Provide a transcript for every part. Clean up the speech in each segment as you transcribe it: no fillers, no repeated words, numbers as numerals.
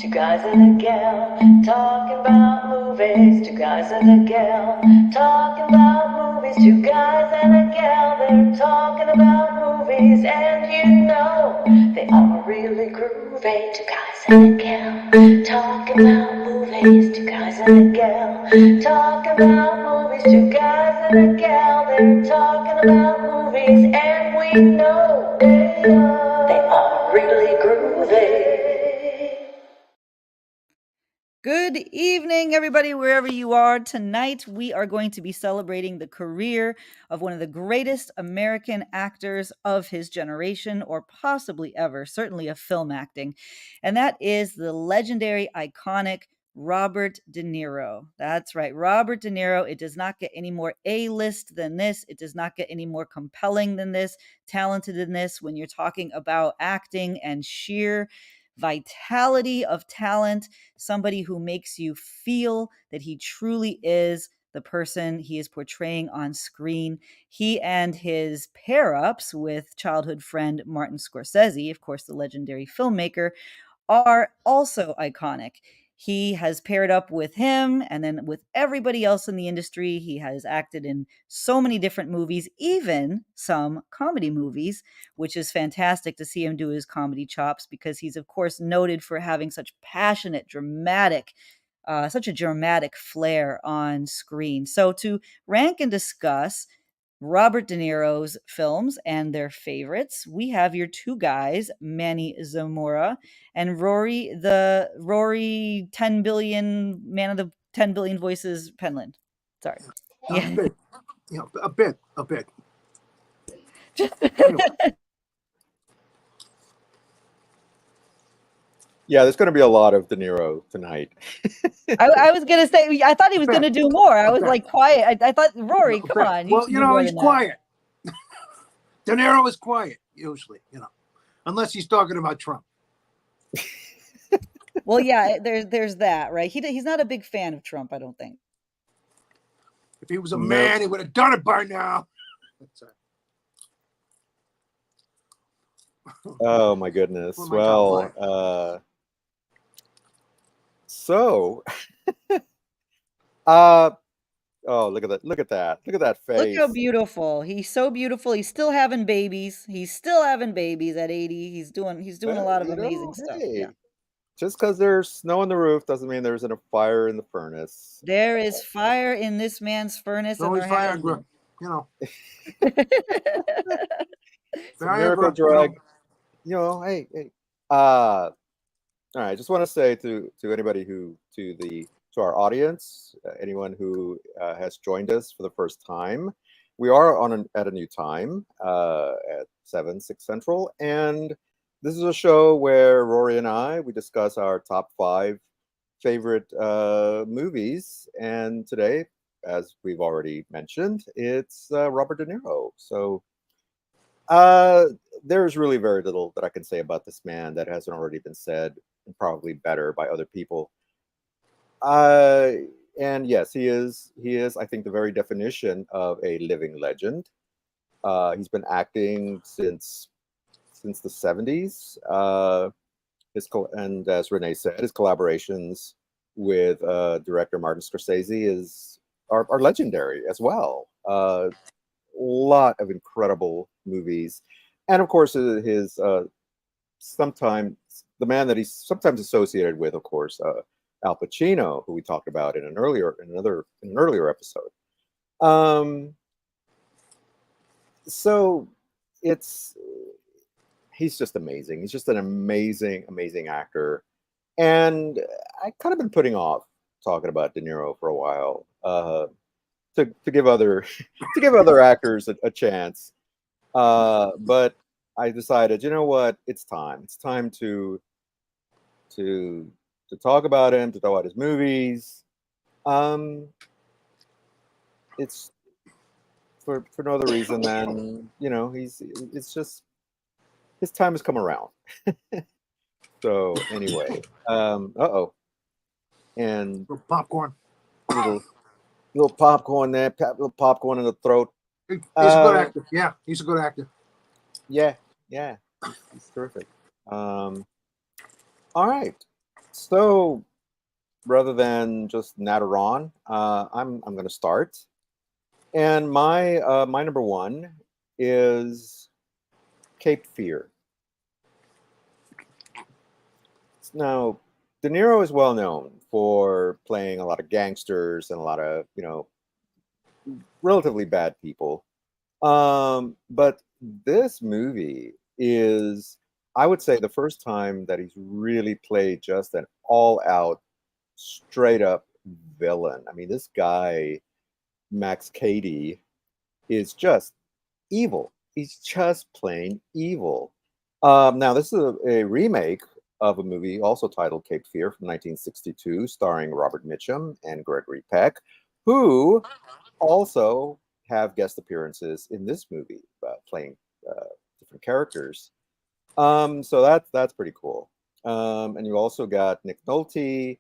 two guys and a gal talking about movies. Two guys and a gal talking about movies. Two guys and a gal, they're talking about movies, and you know they are really groovy. Two guys and a gal talking about movies. Two guys and a gal talking about movies. Two guys and a gal, they're talking about movies, and we know they are really groovy. Good evening, everybody, wherever you are. Tonight, we are going to be celebrating the career of one of the greatest American actors of his generation, or possibly ever, certainly of film acting. And that is the legendary, iconic Robert De Niro. That's right, Robert De Niro. It does not get any more A-list than this. It does not get any more compelling than this, talented than this when you're talking about acting and sheer vitality of talent, somebody who makes you feel that he truly is the person he is portraying on screen. He and his pair-ups with childhood friend Martin Scorsese, of course, the legendary filmmaker, are also iconic. He has paired up with him and then with everybody else in the industry. He has acted in so many different movies, even some comedy movies, which is fantastic to see him do his comedy chops because he's, of course, noted for having such passionate, such a dramatic flair on screen. So to rank and discuss Robert De Niro's films and their favorites, we have your two guys, Manny Zamora and Rory 10 billion, man of the 10 billion voices, Penland. Sorry. A bit. A bit. Yeah, there's going to be a lot of De Niro tonight. I was going to say, I thought he was going to do more. I was like quiet. I thought, Rory, come on. Well, he's quiet. De Niro is quiet, usually, unless he's talking about Trump. Well, yeah, there's that, right? He's not a big fan of Trump, I don't think. If he was a man, he would have done it by now. Oh my goodness. Well, so oh, look at that. Look at that face. Look how beautiful. He's so beautiful. He's still having babies. He's still having babies at 80. He's doing a lot of amazing stuff. Hey, yeah. Just because there's snow on the roof doesn't mean there isn't a fire in the furnace. There is fire in this man's furnace. Always Viagra, It's a miracle drug. Hey. All right. I just want to say to anybody to our audience, anyone who has joined us for the first time, we are at a new time at 6 Central, and this is a show where Rory and we discuss our top 5 favorite movies, and today, as we've already mentioned, it's Robert De Niro. So there's really very little that I can say about this man that hasn't already been said, and probably better by other people. And yes, he is, I think, the very definition of a living legend. He's been acting since the 70s. And as Renee said, his collaborations with director Martin Scorsese are legendary as well. A lot of incredible movies, and of course his sometimes the man that he's sometimes associated with, of course, Al Pacino, who we talked about in an earlier episode. So he's just amazing. He's just an amazing actor, and I kind of been putting off talking about De Niro for a while to give other actors a chance. But I decided, you know what? It's time. It's time to talk about him, to talk about his movies. It's for no other reason than it's just his time has come around. So anyway, and little popcorn, little popcorn there, little popcorn in the throat. He's a good actor. Yeah, he's a good actor. Yeah, he's terrific. All right. So rather than just natter on, I'm going to start. And my number one is Cape Fear. Now, De Niro is well known for playing a lot of gangsters and a lot of, relatively bad people. But this movie is, I would say, the first time that he's really played just an all-out, straight-up villain. I mean, this guy, Max Cady, is just evil. He's just plain evil. Now, this is a remake of a movie also titled Cape Fear from 1962, starring Robert Mitchum and Gregory Peck, who also have guest appearances in this movie, playing different characters. So that's pretty cool. And you also got Nick Nolte,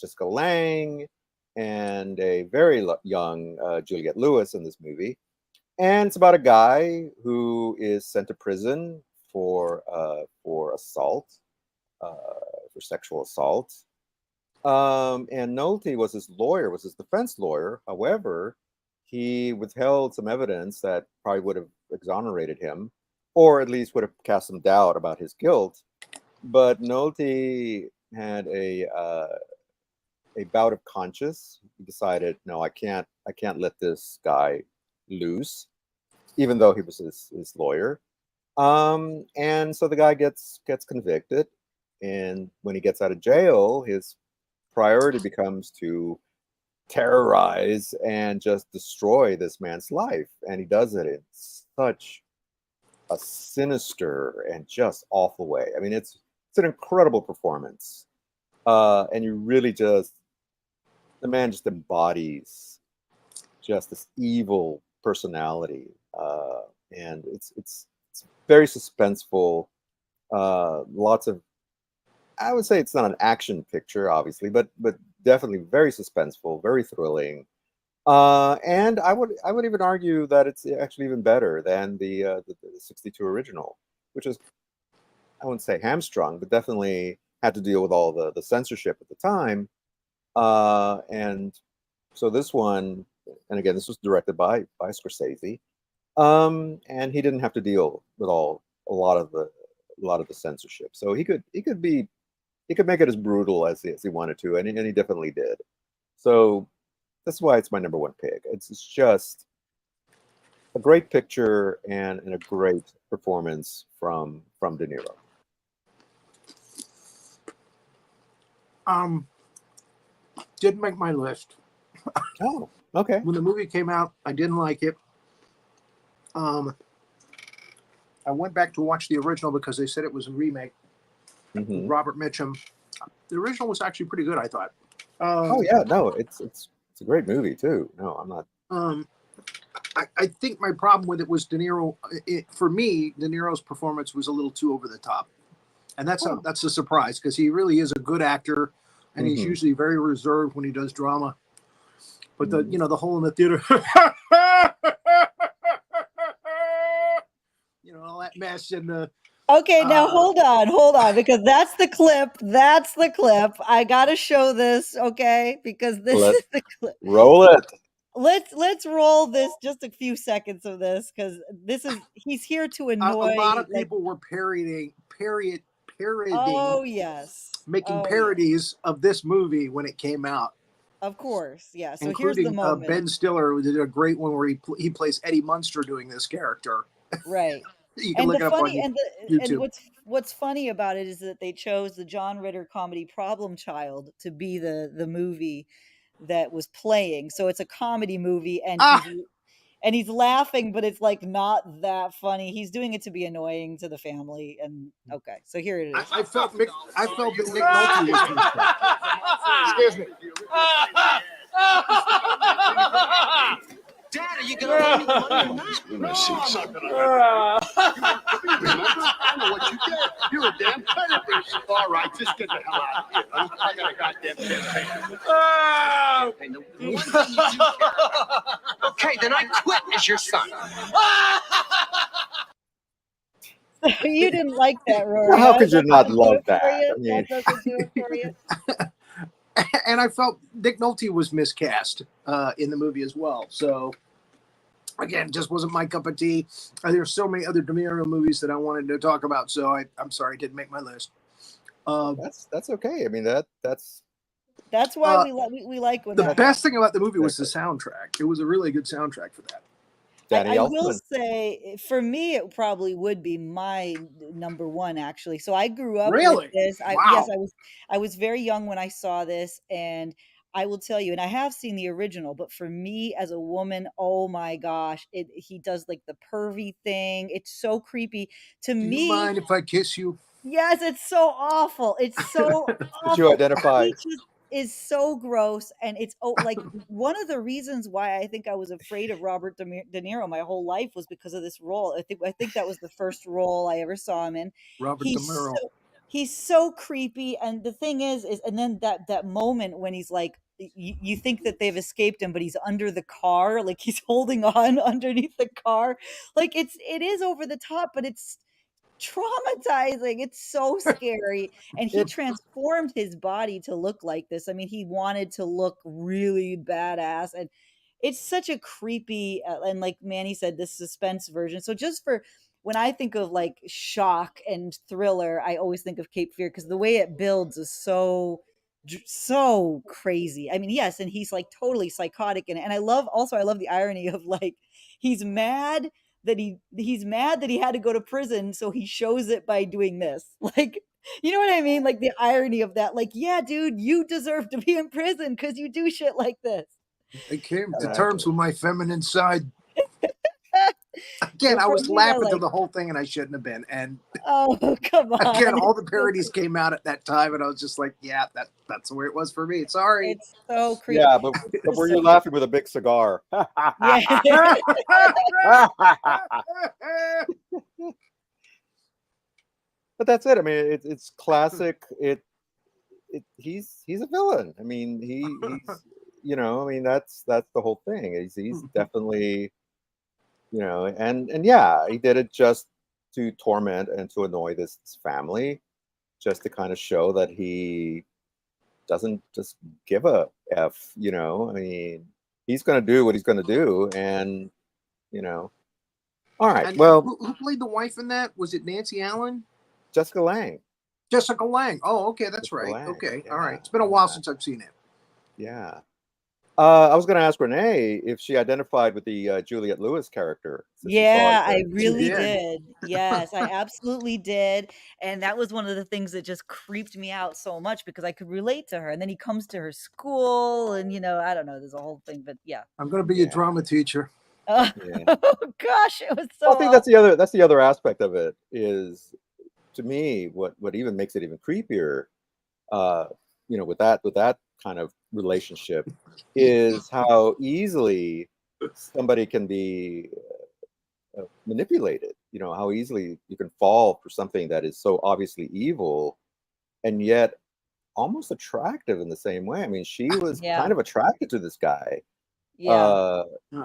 Jessica Lange, and a very young Juliette Lewis in this movie. And it's about a guy who is sent to prison for assault, for sexual assault. And Nolte was his lawyer, was his defense lawyer. However, he withheld some evidence that probably would have exonerated him, or at least would have cast some doubt about his guilt. But Nolte had a bout of conscience. He decided, no, I can't let this guy loose, even though he was his lawyer. And so the guy gets convicted, and when he gets out of jail, his priority becomes to terrorize and just destroy this man's life, and he does it in such a sinister and just awful way. I mean, it's an incredible performance, and you really the man just embodies just this evil personality, and it's very suspenseful. Lots of, I would say it's not an action picture, obviously, but definitely very suspenseful, very thrilling. And I would even argue that it's actually even better than the 62 original, which is, I wouldn't say hamstrung, but definitely had to deal with all the censorship at the time. And so this one, and again, this was directed by Scorsese, and he didn't have to deal with a lot of the censorship. So he could make it as brutal as he wanted to, and he definitely did. So that's why it's my number one pick. It's just a great picture and a great performance from De Niro. Didn't make my list. Oh, okay. When the movie came out, I didn't like it. I went back to watch the original because they said it was a remake. Mm-hmm. Robert Mitchum. The original was actually pretty good, I thought. Oh yeah, no, it's a great movie too. No, I'm not. I think my problem with it was De Niro. For me, De Niro's performance was a little too over the top, and that's a surprise because he really is a good actor, and he's usually very reserved when he does drama. But the whole in the theater, all that mess and the. Okay, now hold on, because that's the clip. That's the clip. I gotta show this, okay? Because this is the clip. Roll it. Let's roll this, just a few seconds of this, because he's here to annoy. A lot of people were parodying. Oh yes, making parodies of this movie when it came out. Of course, yeah. So including, here's the moment. Ben Stiller did a great one where he plays Eddie Munster doing this character. Right. You can look it up on YouTube. And what's funny about it is that they chose the John Ritter comedy Problem Child to be the movie that was playing. So it's a comedy movie, and he's laughing, but it's like not that funny. He's doing it to be annoying to the family. And okay, so here it is. I felt that Nick Nolte was. Excuse me. Dad, are you gonna let me the money or not? Remember, I know what you did. You're a damn predator. All right, just get the hell out of here. I got a goddamn campaign. Okay, then I quit as your son. You didn't like that, Rory. How could you not love that? it. I mean, That doesn't do it for you. And I felt Nick Nolte was miscast in the movie as well. So again, just wasn't my cup of tea. There's so many other De Niro movies that I wanted to talk about, so I'm sorry I didn't make my list. that's okay. I mean, that's why Uh, we like when the that best thing about the movie was the soundtrack. It was a really good soundtrack for that. Danny I will Elfman. say, for me, it probably would be my number one, actually. So I grew up with Really? this. Yes, Wow. I was very young when I saw this, and I will tell you, and I have seen the original, but for me as a woman, oh my gosh, he does like the pervy thing. It's so creepy to Do you me. mind if I kiss you? Yes, it's so awful. It's so Did you awful. identify? He just is so gross, and it's like one of the reasons why I think I was afraid of Robert De Niro my whole life was because of this role. I think that was the first role I ever saw him in. Robert De He's Niro. so he's so creepy, and the thing is and then that moment when he's like you think that they've escaped him, but he's under the car, like he's holding on underneath the car. Like it is over the top, but it's traumatizing. It's so scary. And he It transformed his body to look like this. I mean, he wanted to look really badass. And it's such a creepy, and like Manny said, this suspense version. So just for when I think of like shock and thriller, I always think of Cape Fear because the way it builds is so crazy. I mean, yes, and he's like totally psychotic in it. And I love the irony of like he's mad that he's mad that he had to go to prison, so he shows it by doing this. Like, you know what I mean? Like the irony of that. Like, yeah, dude, you deserve to be in prison because you do shit like this. I came to Exactly. terms with my feminine side. Again, So I for was me, laughing like, through the whole thing, and I shouldn't have been. And oh come on, again, all the parodies came out at that time, and I was just like, "Yeah, that's the way it was for me." Sorry. it's so creepy. Yeah, but were you So, laughing with a big cigar? yeah. But that's it. I mean, it's classic. He's a villain. I mean, he's I mean that's the whole thing. He's definitely and yeah, he did it just to torment and to annoy this family, just to kind of show that he doesn't just give a f. I mean, he's going to do what he's going to do, and all right. And Well, who played the wife in that? Was it Nancy Allen? Jessica Lange. Jessica Lange. Oh, okay, that's Jessica right. Lange, Okay, yeah, all right. It's been a while yeah. since I've seen it. Yeah. I was going to ask Renee if she identified with the Juliette Lewis character. Since she saw Yeah, it, I really did. did. Yes, I absolutely did. And that was one of the things that just creeped me out so much because I could relate to her. And then he comes to her school and I don't know, there's a whole thing, but yeah. I'm going to be a Yeah. drama teacher. Oh, Yeah. gosh, it was so Well, I think that's the other aspect of it is, to me, what even makes it even creepier, with that kind of relationship, is how easily somebody can be manipulated. How easily you can fall for something that is so obviously evil, and yet almost attractive in the same way. I mean, she was Yeah. kind of attracted to this guy. Yeah.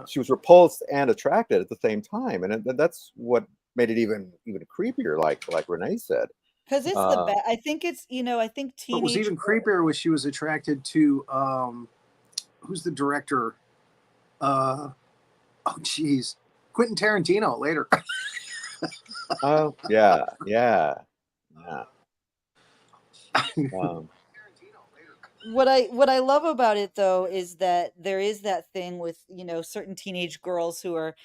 She was repulsed and attracted at the same time, and that's what made it even creepier. Like Renee said, Because it's the best. I think it's, I think What was teenage even creepier was she was attracted to who's the director? Oh, geez, Quentin Tarantino later. oh yeah. What I love about it though is that there is that thing with certain teenage girls who are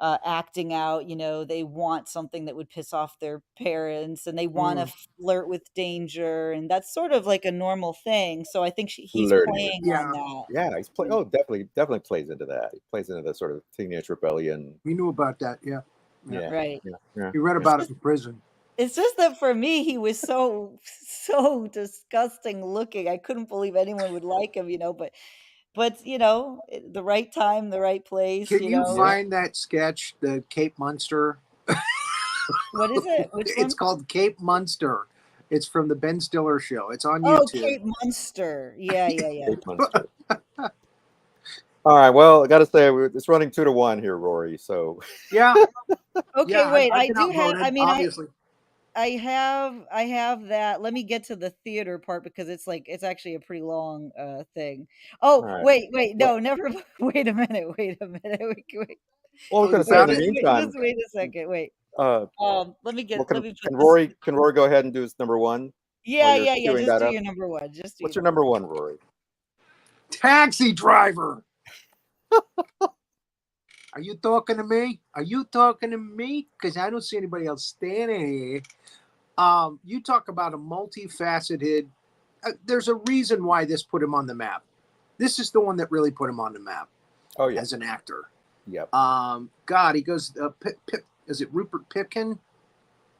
acting out. They want something that would piss off their parents, and they want to flirt with danger, and that's sort of like a normal thing. So I think he's Flirting. playing on that. Yeah, he's playing. Oh, definitely plays into that. He plays into the sort of teenage rebellion. We knew about that. Yeah. Right. Yeah. He read about it in prison. It's just that for me, he was so disgusting looking. I couldn't believe anyone would like him, but the right time, the right place, Can you find that sketch, the Cape Munster? What is it? Which one? It's called Cape Munster. It's from the Ben Stiller show. It's on Oh, YouTube. Cape Munster. Yeah. Cape Munster. All right. Well, I got to say, it's running 2-1 here, Rory. So yeah. Okay, Yeah, wait. I've I been do have. outvoted, I mean, obviously. I have that. Let me get to the theater part because it's actually a pretty long thing. Oh, All right. wait, no, never. Wait a minute. Wait. Well, I was Oh, going you to say in found the it? meantime, Just wait a second. Wait. Let me well, let me put can this. Rory go ahead and do his number one while you're Yeah. queuing Just that do up? your number one. Just do What's your your number number one. one, Rory? Taxi Driver. Are you talking to me? Are you talking to me? Because I don't see anybody else standing here. You talk about a multifaceted. There's a reason why this put him on the map. This is the one that really put him on the map Oh yeah. as an actor. Yep. God, he goes. Is it Rupert Pipkin?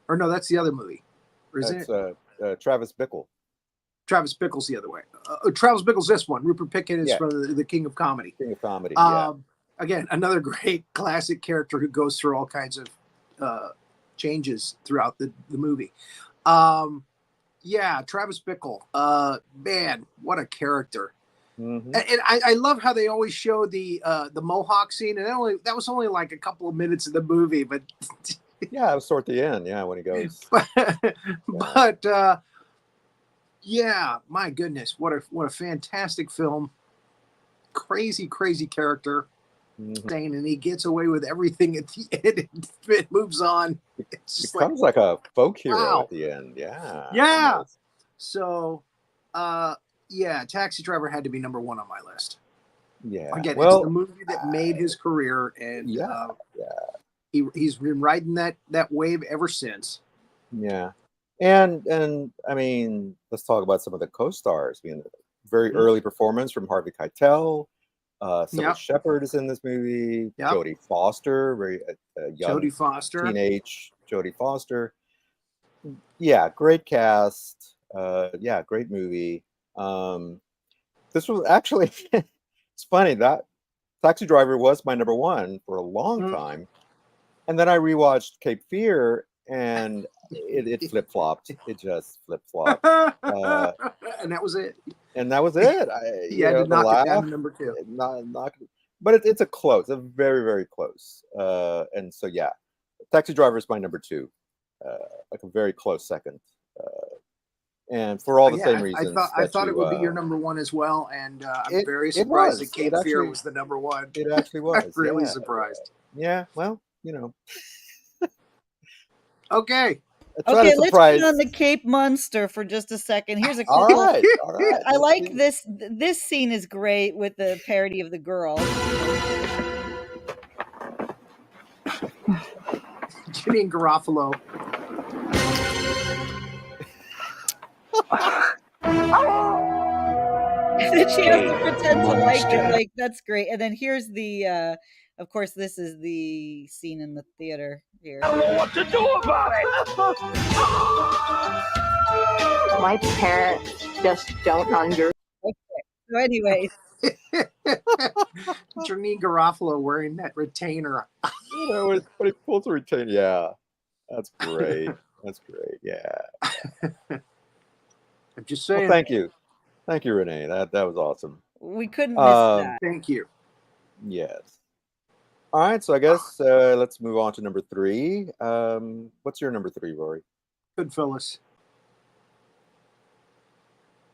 Or no, that's the other movie. Or is That's it Travis Bickle. Travis Bickle's the other way? Travis Bickle's this one. Rupert Pipkin is Yeah. from the King of Comedy. King of Comedy. Yeah. Again, another great classic character who goes through all kinds of changes throughout the movie. Yeah, Travis Bickle. Man, what a character. Mm-hmm. And I love how they always show the Mohawk scene, and that was only like a couple of minutes of the movie, but Yeah, it was toward the end. Yeah, when he goes. but yeah, my goodness, what a fantastic film. Crazy character. Mm-hmm. And he gets away with everything at the end. It moves on. It's just Becomes like a folk hero wow. at the end. Yeah. Yeah. Almost. So, yeah, Taxi Driver had to be number one on my list. Yeah. Again, well, it's the movie that made his career, and he's been riding that wave ever since. Yeah. And I mean, let's talk about some of the co-stars. I mean, very early performance from Harvey Keitel. Sybil Shepherd is in this movie. Yep. Jodie Foster, very young Jodie Foster. teenage Jodie Foster. Yeah, great cast. Yeah, great movie. This was actually it's funny that Taxi Driver was my number one for a long time, and then I rewatched Cape Fear, and it flip flopped. It just flip flopped, and that was it. And that was it. You had to knock it down to number two. But it's a close, a very very close. And so yeah, Taxi Driver is my number two, like a very close second. And for all the same reasons. I thought it would be your number one as well, and I'm very surprised that Cape Fear was the number one. It actually was. I'm really surprised. Yeah, well, you know. Okay. Okay, let's put on the Cape Monster for just a second. Here's a cool. All right. I like this. This scene is great with the parody of the girl. Janine Garofalo. And then she has to pretend to like it. Like, that's great. And then here's the of course, this is the scene in the theater here. I don't know what to do about it. My parents just don't understand. Okay. So anyway. Janine Garofalo wearing that retainer. When he pulls the retainer, yeah. That's great. That's great. Yeah. I'm just saying. Well, thank you. Thank you, Renee. That was awesome. We couldn't miss that. Thank you. Yes. All right, so I guess let's move on to number three. What's your number three, Rory? Goodfellas.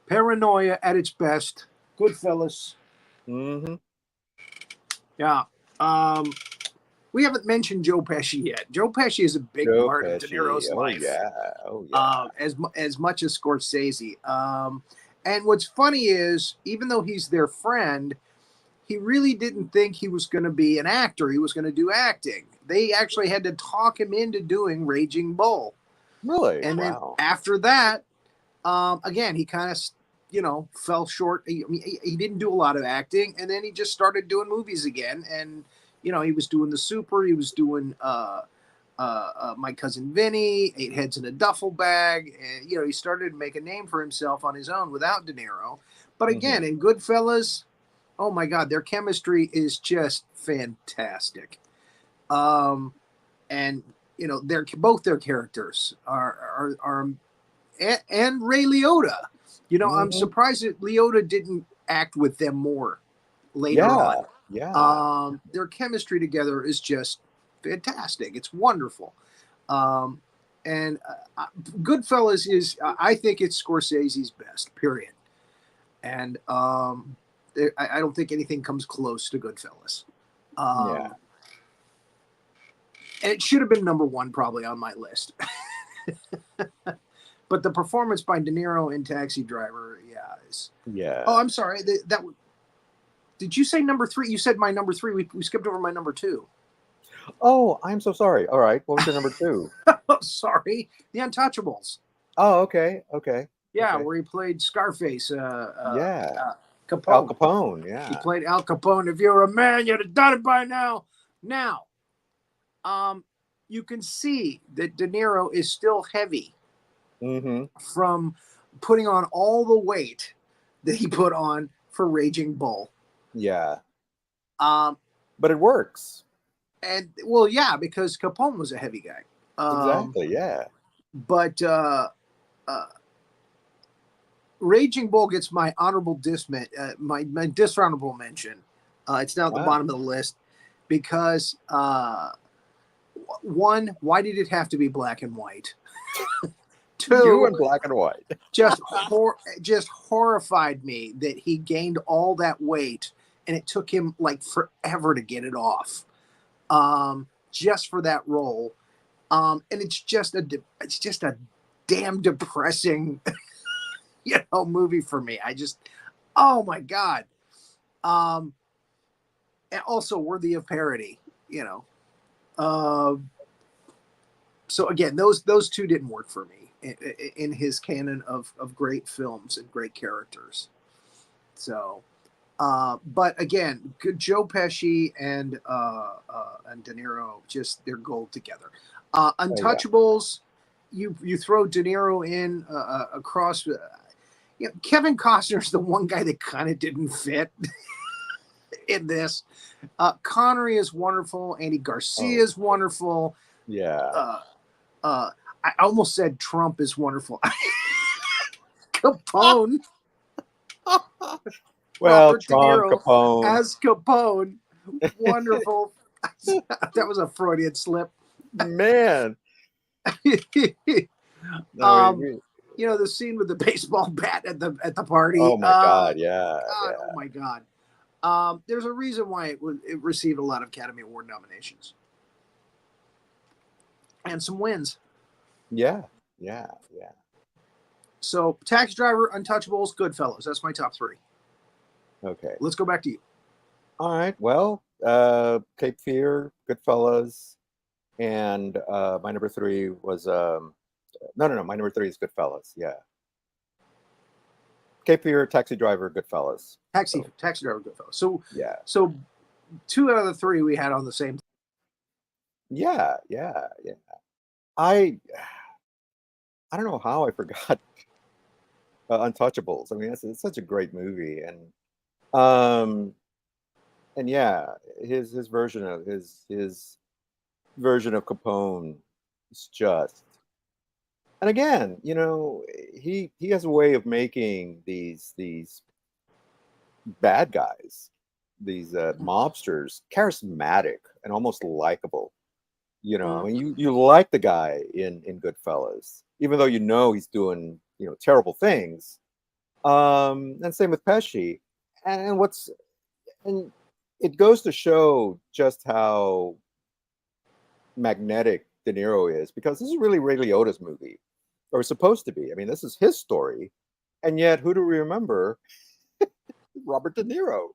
Paranoia at its best. Goodfellas. Mm-hmm. Yeah. We haven't mentioned Joe Pesci yet. Joe Pesci is a big part of De Niro's life. Oh yeah. As much as Scorsese. And what's funny is, even though he's their friend, he really didn't think he was going to be an actor. He was going to do acting. They actually had to talk him into doing Raging Bull. Really? And then after that, again, he kind of, fell short. He didn't do a lot of acting. And then he just started doing movies again. And, he was doing The Super. He was doing My Cousin Vinny, Eight Heads in a Duffel Bag. And, he started to make a name for himself on his own without De Niro. But again, in Goodfellas, oh my God, their chemistry is just fantastic. And both their characters are and Ray Liotta. I'm surprised that Liotta didn't act with them more later on. Yeah. Their chemistry together is just fantastic. It's wonderful. And Goodfellas is, I think it's Scorsese's best, period. And I don't think anything comes close to Goodfellas. Yeah. And it should have been number one probably on my list. But the performance by De Niro in Taxi Driver, Yeah. Oh, I'm sorry. Did you say number three? You said my number three. We skipped over my number two. Oh, I'm so sorry. All right. What was your number two? Oh, sorry. The Untouchables. Oh, okay. Okay. Yeah, Okay. where he played Scarface. Yeah. Capone. Al Capone. Yeah. He played Al Capone. If you're a man, you'd have done it by now. Now, you can see that De Niro is still heavy from putting on all the weight that he put on for Raging Bull. Yeah. But it works. And well, yeah, because Capone was a heavy guy. Exactly. Yeah. But Raging Bull gets my honorable my dishonorable mention. It's down at the bottom of the list because one, why did it have to be black and white? Two, you in black and white. just horrified me that he gained all that weight and it took him like forever to get it off, just for that role. And it's just a damn depressing, movie for me. Oh my God. And also worthy of parody, So again, those two didn't work for me in his canon of great films and great characters. So, but again, good Joe Pesci and De Niro, just they're gold together. Untouchables, you throw De Niro in across. Kevin Costner's the one guy that kind of didn't fit in this. Connery is wonderful. Andy Garcia is wonderful. Yeah. I almost said Trump is wonderful. Capone. Well, Robert Trump, De Niro Capone. as Capone. Wonderful. That was a Freudian slip. Man. The scene with the baseball bat at the party. Oh my God, yeah. Oh my God. There's a reason why it received a lot of Academy Award nominations. And some wins. Yeah. So, Taxi Driver, Untouchables, Goodfellas. That's my top three. Okay. Let's go back to you. All right. Well, Cape Fear, Goodfellas, and my number three was no. My number three is Goodfellas. Yeah. Cape Fear, Taxi Driver, Goodfellas. Taxi Driver, Goodfellas. So yeah. So 2 out of the 3 we had on the same. Yeah. I don't know how I forgot Untouchables. I mean, it's such a great movie, and yeah, his version of his version of Capone is just. And again, he has a way of making these bad guys, these mobsters, charismatic and almost likable. I mean, you like the guy in Goodfellas, even though he's doing terrible things. And same with Pesci. And it goes to show just how magnetic De Niro is, because this is really Ray Liotta's movie, or it's supposed to be. I mean, this is his story, and yet who do we remember? Robert De Niro.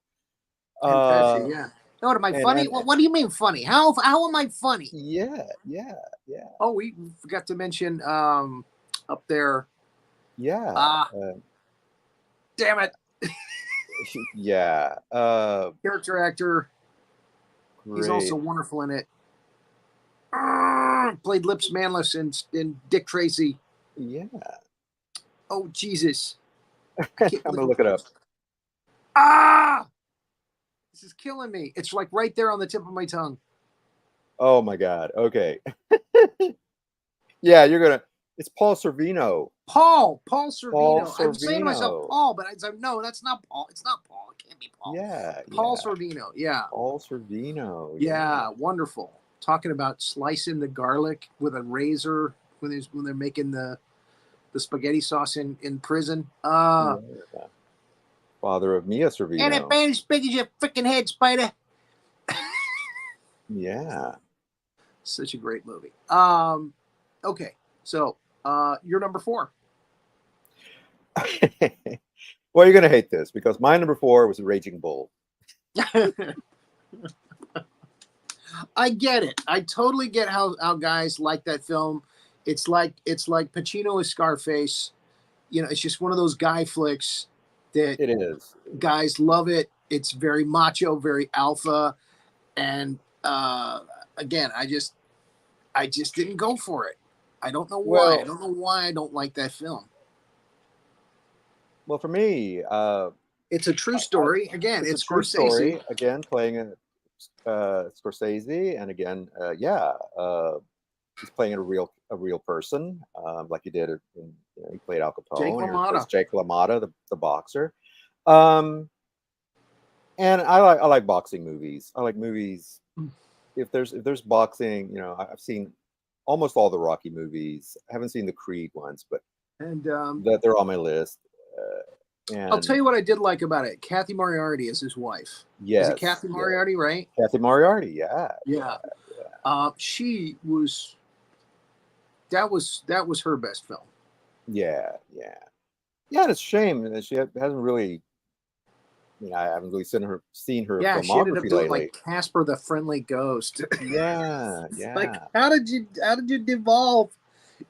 And Pesci, yeah. What am I funny? What do you mean funny? How am I funny? Yeah. Oh, we forgot to mention up there. Yeah. Damn it. Yeah. Character actor. Great. He's also wonderful in it. Played Lips Manless in Dick Tracy. Yeah. Oh, Jesus. I'm gonna look it up. This is killing me. It's like right there on the tip of my tongue. Oh my God. Okay. Yeah, it's Paul Sorvino. Paul Sorvino. I'm saying to myself Paul, but no, that's not Paul. It's not Paul. It can't be Paul. Yeah. Paul Sorvino. Yeah. Paul Sorvino. Yeah, wonderful. Talking about slicing the garlic with a razor. when they're making the spaghetti sauce in prison. Yeah. Father of Mia Servino. And it bad as big as your freaking head, Spider. Yeah. Such a great movie. Okay, so you're number 4. Well, you're gonna hate this because my number 4 was Raging Bull. I get it. I totally get how guys like that film. It's like Pacino with Scarface. You know, it's just one of those guy flicks that It is. Guys love it. It's very macho, very alpha, and again, I just didn't go for it. I don't know why. Well, I don't know why I don't like that film. Well, for me, it's a true story. Again, it's a true Scorsese. Story. Again, playing Scorsese, and again, he's playing a real person, like he did in, he played Al Capone. Jake LaMotta. Jake LaMotta, the boxer. And I like boxing movies. I like movies. If there's boxing, I've seen almost all the Rocky movies. I haven't seen the Creed ones, but they're on my list. And I'll tell you what I did like about it. Kathy Moriarty is his wife. Yes. Is it Kathy Moriarty, right? Kathy Moriarty, yeah. She was. That was her best film. Yeah. And it's a shame that she hasn't really. I haven't really seen her filmography she ended up doing lately. like Casper the Friendly Ghost. Yeah. Like, how did you devolve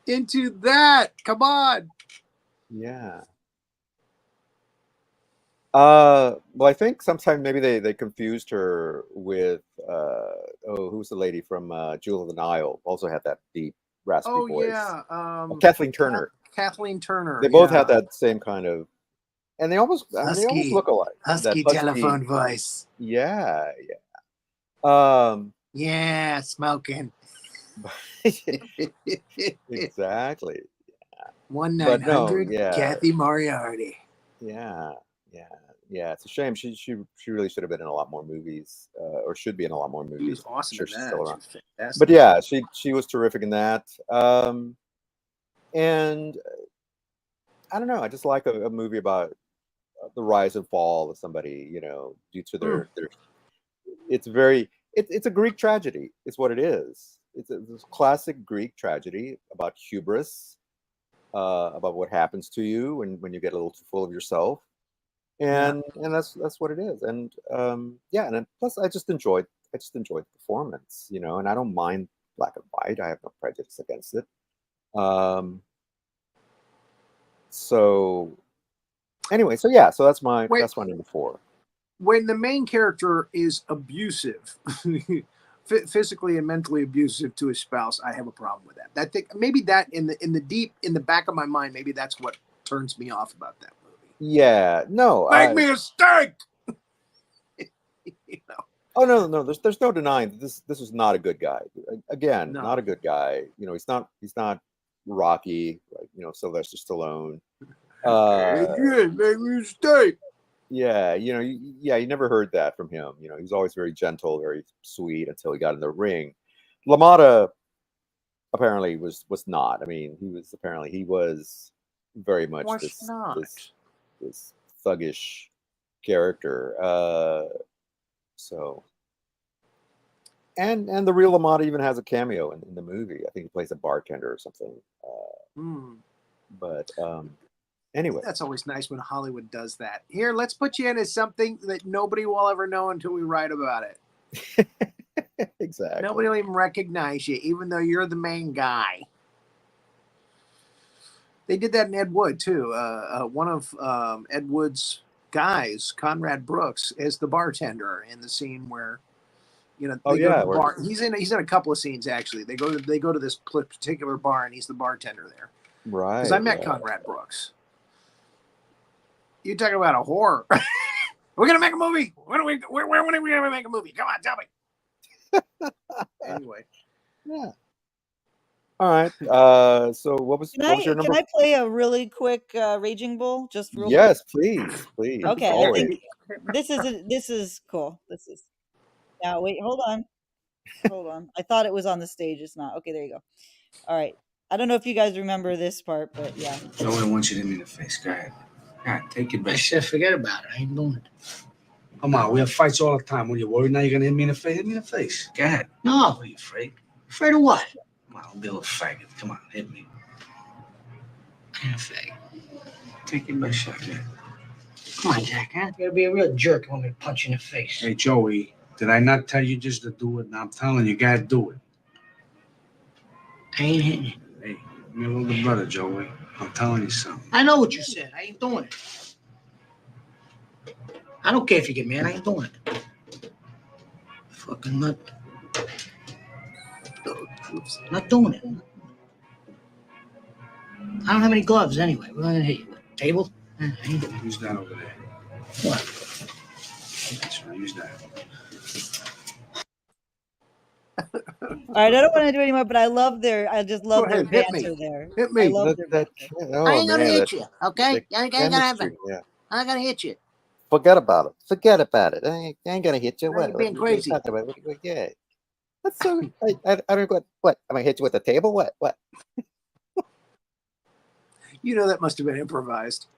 into that? Come on. Yeah. Well, I think sometimes maybe they confused her with who's the lady from Jewel of the Nile? Also had that deep raspy voice. Yeah, Kathleen Turner. Kathleen Turner. They both had that same kind of, and they almost look alike. Husky telephone voice. Yeah. Yeah, smoking. Exactly. 1-900 Kathy Moriarty. Yeah. It's a shame. She really should have been in a lot more movies, or should be in a lot more movies. She was awesome sure in she's that. still around. Fantastic. But yeah, she was terrific in that. And I don't know. I just like a movie about the rise and fall of somebody, due to their. It's a Greek tragedy. It's what it is. It's a classic Greek tragedy about hubris, about what happens to you when you get a little too full of yourself, and that's what it is. And and plus I just enjoyed the performance, and I don't mind black and white. I have no prejudice against it. So anyway, so that's my number 4. When the main character is abusive, physically and mentally abusive to his spouse, I have a problem with that. I think maybe that in the back of my mind, maybe that's what turns me off about that movie. Yeah, no, make me a steak. Oh no, there's no denying this is not a good guy. Again, No. not a good guy. He's not Rocky, like Sylvester Stallone. Make me a steak. Yeah, you never heard that from him. He was always very gentle, very sweet until he got in the ring. LaMotta apparently was not. I mean, he was very much this thuggish character. So, and the real LaMotta even has a cameo in the movie. I think he plays a bartender or something. But anyway, that's always nice when Hollywood does that. Here, let's put you in as something that nobody will ever know until we write about it. Exactly. Nobody will even recognize you, even though you're the main guy. They did that in Ed Wood too. One of Ed Wood's guys, Conrad Brooks, is the bartender in the scene where, they go to the bar. He's in a couple of scenes actually. They go to this particular bar and he's the bartender there. Right. Because I met Conrad Brooks. You talking about a horror? We're gonna make a movie. When are we gonna make a movie? Come on, tell me. Anyway. Yeah. All right. So what was your number? Can I play a really quick Raging Bull? Just real Yes, quick? please. Okay, I think this is cool. Now wait, hold on. I thought it was on the stage. It's not. Okay, there you go. All right. I don't know if you guys remember this part, but yeah. No one wants you to hit me in the face. Go ahead. Go ahead, take your best. I said, forget about it. I ain't doing it. Come on, we have fights all the time. When you're worried now you're going to hit me in the face, hit me in the face. Go ahead. No. Are you afraid? Afraid of what? Come on, don't be a little faggot. Come on, hit me. I'm a faggot. Take your best shot, man. Come on, Jack, huh? You gotta be a real jerk. You want me to punch you in the face. Hey, Joey, did I not tell you just to do it? Now I'm telling you, gotta do it. I ain't hitting you. Hey, I'm your little brother, Joey. I'm telling you something. I know what you said. I ain't doing it. I don't care if you get mad. I ain't doing it. Fucking nut. Oops. Not doing it. I don't have any gloves anyway. We're not gonna hit you. Table? I ain't doing it. Use that over there. What? That's right. Use that. All right, I don't want to do anymore, but I just love Go their ahead, hit banter me. there. Hit me. I love their banter. I ain't gonna hit you, okay? I ain't gonna happen. Yeah. I'm not gonna hit you. Forget about it. Forget about it. I ain't gonna hit you. Now you're being crazy. Yeah. That's so. I don't know what. Am I hit you with the table? What? You know that must have been improvised.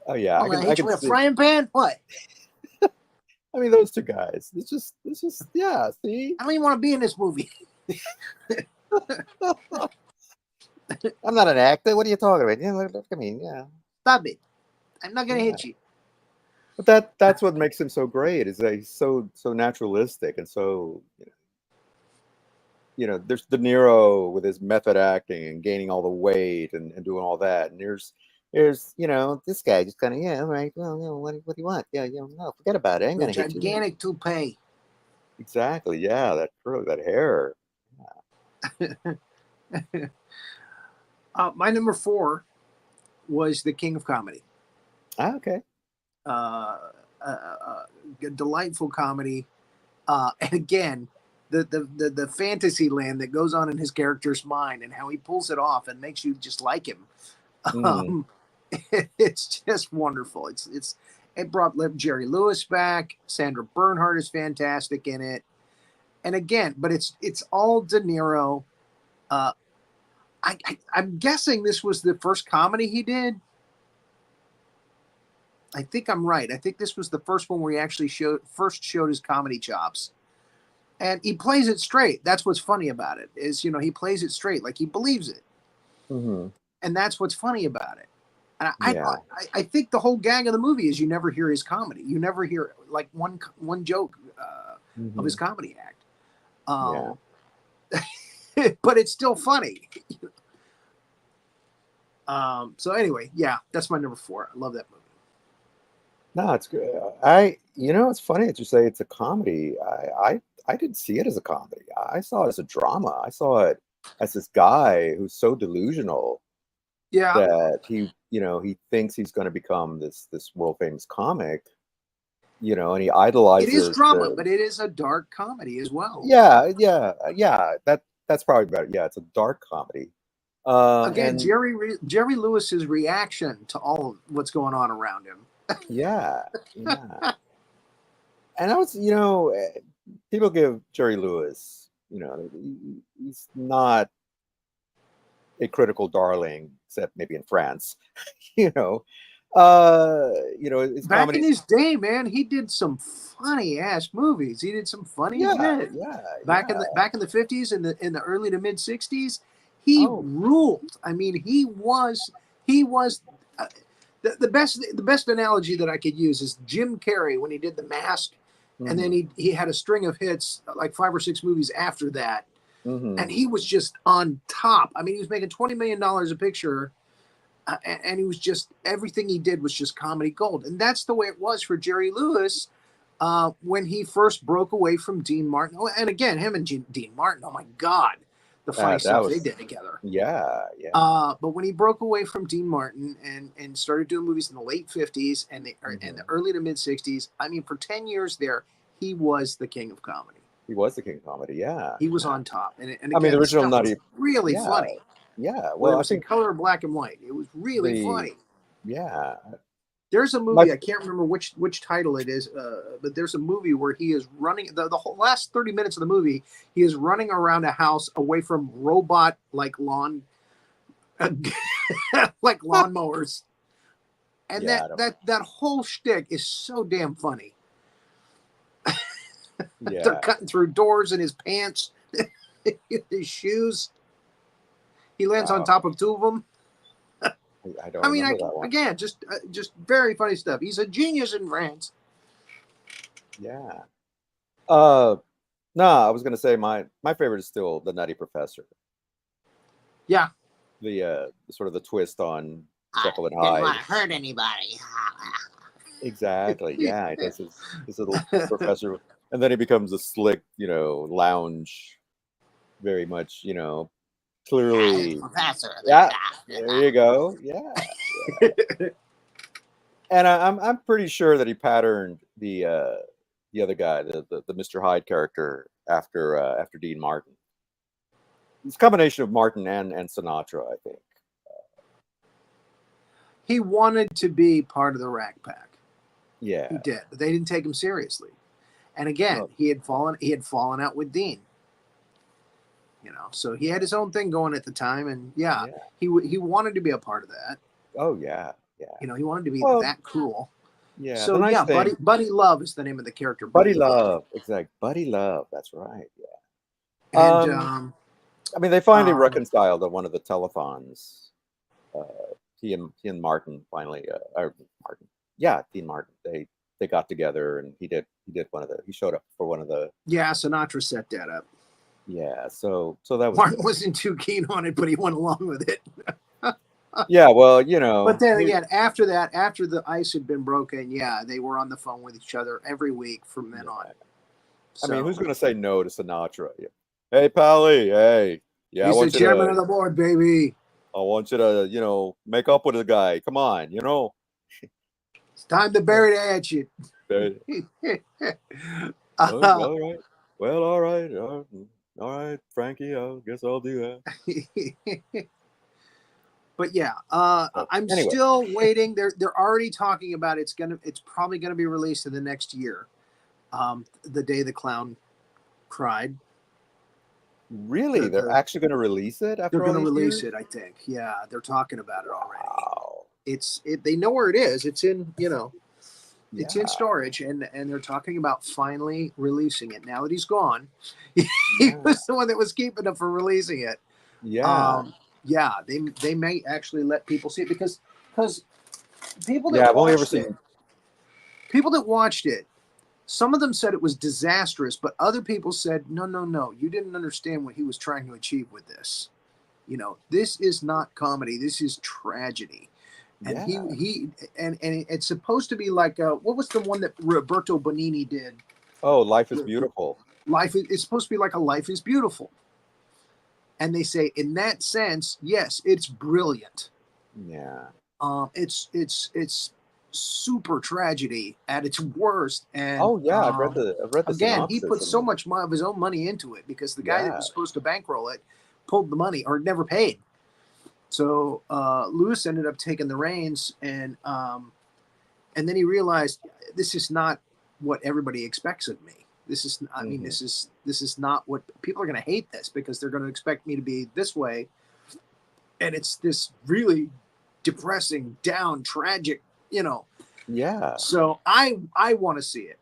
Oh yeah. I'm gonna hit you with a frying pan? What? I mean, those two guys. It's just. Yeah. See. I don't even want to be in this movie. I'm not an actor. What are you talking about? Yeah. Look at me. Yeah. Stop it. I'm not gonna hit you. But that's what makes him so great. Is that he's so naturalistic and so. There's De Niro with his method acting and gaining all the weight and doing all that. And there's this guy just kind of, yeah, all right. Well, what do you want? Yeah, no, forget about it. I ain't going to hit you. Gigantic toupee. Exactly. Yeah. That curly, that hair. Yeah. My number 4 was The King of Comedy. Okay. Delightful comedy. And again, the fantasy land that goes on in his character's mind and how he pulls it off and makes you just like him. It's just wonderful. It brought Jerry Lewis back. Sandra Bernhard is fantastic in it. And again, but it's all De Niro. I'm guessing this was the first comedy he did. I think I'm right. I think this was the first one where he actually first showed his comedy chops. And he plays it straight. That's what's funny about it is, he plays it straight. Like he believes it. Mm-hmm. And that's what's funny about it. And I think the whole gag of the movie is you never hear his comedy. You never hear like one joke of his comedy act. But it's still funny. So anyway, yeah, that's my number 4. I love that movie. No, it's good. It's funny that you say it's a comedy. I didn't see it as a comedy. I saw it as a drama. I saw it as this guy who's so delusional that he thinks he's going to become this world famous comic, and he idolizes. It is drama, but it is a dark comedy as well. Yeah. That's probably about it. Yeah, it's a dark comedy. Again, Jerry Lewis's reaction to all of what's going on around him. Yeah. And I was, people give Jerry Lewis, he's not a critical darling, except maybe in France. His back in his day, man, he did some funny ass movies. He did some funny shit. Back in the 50s and in the early to mid 60s, he ruled. I mean, he was the best analogy that I could use is Jim Carrey when he did The Mask. And then he had a string of hits, like 5 or 6 movies after that. And he was just on top. I mean, he was making $20 million a picture. And he was just, everything he did was just comedy gold. And that's the way it was for Jerry Lewis when he first broke away from Dean Martin. Oh, and again, him and Dean Martin, oh my God, the funny stuff they did together. Yeah. But when he broke away from Dean Martin and started doing movies in the late 50s and the early to mid 60s, I mean, for 10 years there, he was the king of comedy. He was the king of comedy, yeah. He was on top. And again, I mean, the original Nutty. Really funny. Yeah. Well, it was in color black and white. It was really funny. Yeah. There's a movie, I can't remember which title it is, but there's a movie where he is running the whole last 30 minutes of the movie. He is running around a house away from robot like lawn like lawnmowers, and that whole shtick is so damn funny. Yeah, they're cutting through doors in his pants, his shoes. He lands on top of two of them. I mean, again, just very funny stuff. He's a genius in France. Yeah. No, I was gonna say my favorite is still The Nutty Professor. Yeah. The sort of the twist on Jekyll and Didn't Hyde. want to hurt anybody. Exactly. Yeah, he does his little professor, and then he becomes a slick, lounge, very much, clearly. Professor. Yeah, there you go. Yeah. And I'm pretty sure that he patterned the other guy, the Mr. Hyde character after Dean Martin. It's a combination of Martin and Sinatra, I think. He wanted to be part of the Rat Pack. Yeah, he did, but they didn't take him seriously. And again, he had fallen out with Dean. So he had his own thing going at the time, and he wanted to be a part of that. Oh yeah, yeah. He wanted to be that cool. Yeah. So Buddy Love is the name of the character. Buddy Love, exactly. Buddy Love. That's right. Yeah. And I mean, they finally reconciled on one of the telethons. He and Martin finally, Dean Martin. They got together, and he showed up for one of the. Yeah, Sinatra set that up. Yeah, so that was. Martin wasn't too keen on it, but he went along with it. Yeah, well, But then again, after the ice had been broken, they were on the phone with each other every week from then on. So, I mean, who's going to say no to Sinatra? Yeah. Hey, Pally, hey. Yeah, he's the chairman of the board, baby. I want you to, make up with the guy. Come on, It's time to bury the hatchet. All right. Well, all right. All right, Frankie, I guess I'll do that. But I'm still waiting. They're already talking about it's probably gonna be released in the next year. The Day the Clown Cried. Really? They're actually going to release it after they're all going to these release years? it, I think. Yeah, they're talking about it already. Wow. They know where it is. It's in, it's in storage, and they're talking about finally releasing it. Now that he's gone, he was the one that was keeping them from releasing it. Yeah. They may actually let people see it because people that people that watched it, some of them said it was disastrous, but other people said, no, you didn't understand what he was trying to achieve with this. This is not comedy. This is tragedy. And he it's supposed to be like, what was the one that Roberto Benigni did? Oh, Life is Beautiful. It's supposed to be like a Life is Beautiful. And they say, in that sense, yes, it's brilliant. Yeah. It's super tragedy at its worst. And I've read the again, he put so much of his own money into it because the guy that was supposed to bankroll it pulled the money or never paid. So Lewis ended up taking the reins, and then he realized this is not what everybody expects of me. This is, I mean, this is not what people are going to hate this because they're going to expect me to be this way, and it's this really depressing, down, tragic, Yeah. So I want to see it.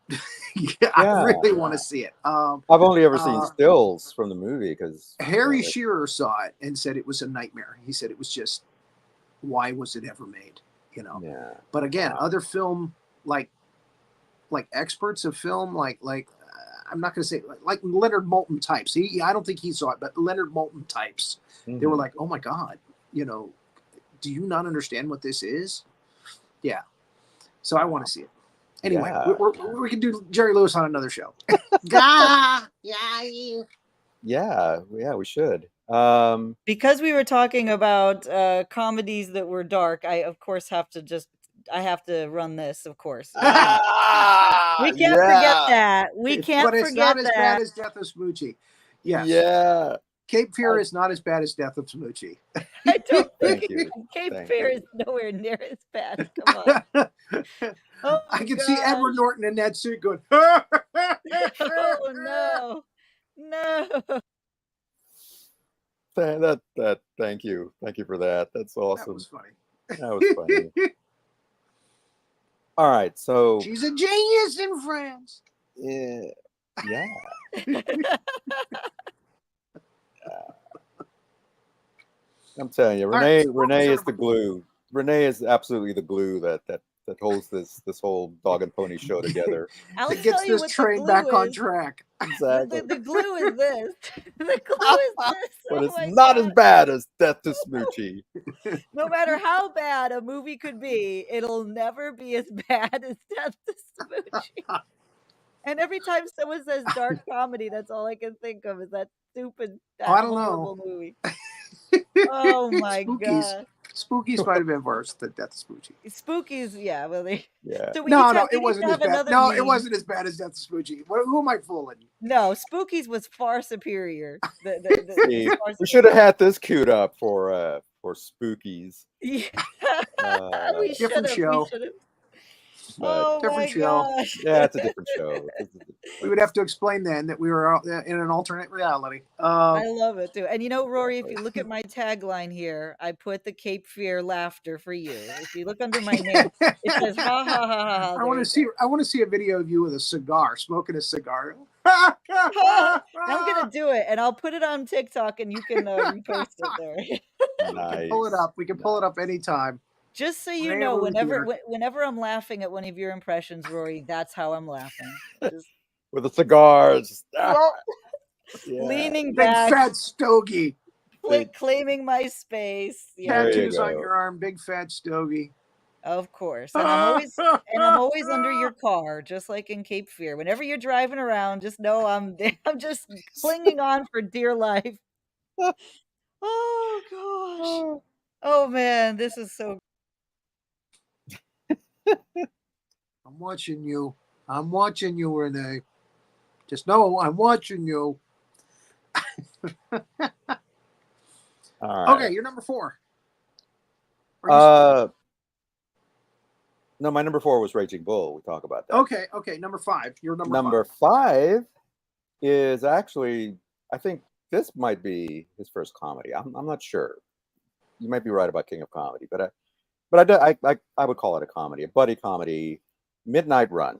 I really want to see it. I've only ever seen stills from the movie because Harry Shearer saw it and said it was a nightmare. He said it was just, why was it ever made? Yeah. But again, other film like experts of film, like I'm not going to say like Leonard Maltin types. I don't think he saw it, but Leonard Maltin types. They were like, oh my God, do you not understand what this is? Yeah. So I want to see it. Anyway, we can do Jerry Lewis on another show. Yeah, we should. Because we were talking about comedies that were dark, I of course have to run this, of course. We can't forget that. We can't but it's forget not as that. bad as Death of Smoochie. Yes. Yeah. Cape Fear is not as bad as Death of Smoochie. I don't Thank think you. Cape Thank Fear you. is nowhere near as bad. Come on. Oh I can see gosh. Edward Norton in that suit going. Oh no. No. Thank you for that. That's awesome. That was funny. That was funny. All right, so She's a genius in France. yeah. I'm telling you, All right, so Renee is number the glue. Renee is absolutely the glue that holds this whole dog and pony show together. I'll That gets tell you this what the train glue back on is. track. Exactly. The glue is this. The glue is this. But Oh it's my not as God. bad as Death to Smoochie. No matter how bad a movie could be, it'll never be as bad as Death to Smoochie. And every time someone says dark comedy, that's all I can think of is that stupid, that I don't horrible know. movie. Oh my God. Spookies might have been worse than Death to Smoochie. Spookies, yeah. Well, they. Yeah. So we No, each have, it we need wasn't to as have bad. another No, it meme. wasn't as bad as Death to Smoochie. Who am I fooling? No, Spookies was far superior. See, Far we should have had this queued up for Spookies. Yeah. Different We should have. We show. should have. But Oh my Different show. gosh. yeah, it's a different show. We would have to explain then that we were in an alternate reality. I love it too. And you know, Rory, if you look at my tagline here, I put the Cape Fear laughter for you. If you look under my name, it says ha ha ha ha ha. I want to see. I want to see a video of you with a cigar, smoking a cigar. I'm gonna do it, and I'll put it on TikTok, and you can repost it there. Nice. Pull it up. We can pull it up anytime. Just so you know, whenever I'm laughing at one of your impressions, Rory, that's how I'm laughing. Just with the cigars, leaning Big back, fat stogie, claiming my space. Yeah, tattoos on your arm, big fat stogie. of course, and I'm always under your car, just like in Cape Fear. Whenever you're driving around, just know I'm just clinging on for dear life. Oh gosh. Oh man, this is so. I'm watching you. I'm watching you, Renee. Just know I'm watching you. All right. Okay, you're number 4. No, my number 4 was Raging Bull. We talk about that. Okay, number 5. You're number 5 is actually, I think this might be his first comedy. I'm not sure. You might be right about King of Comedy, but I would call it a comedy, a buddy comedy, Midnight Run.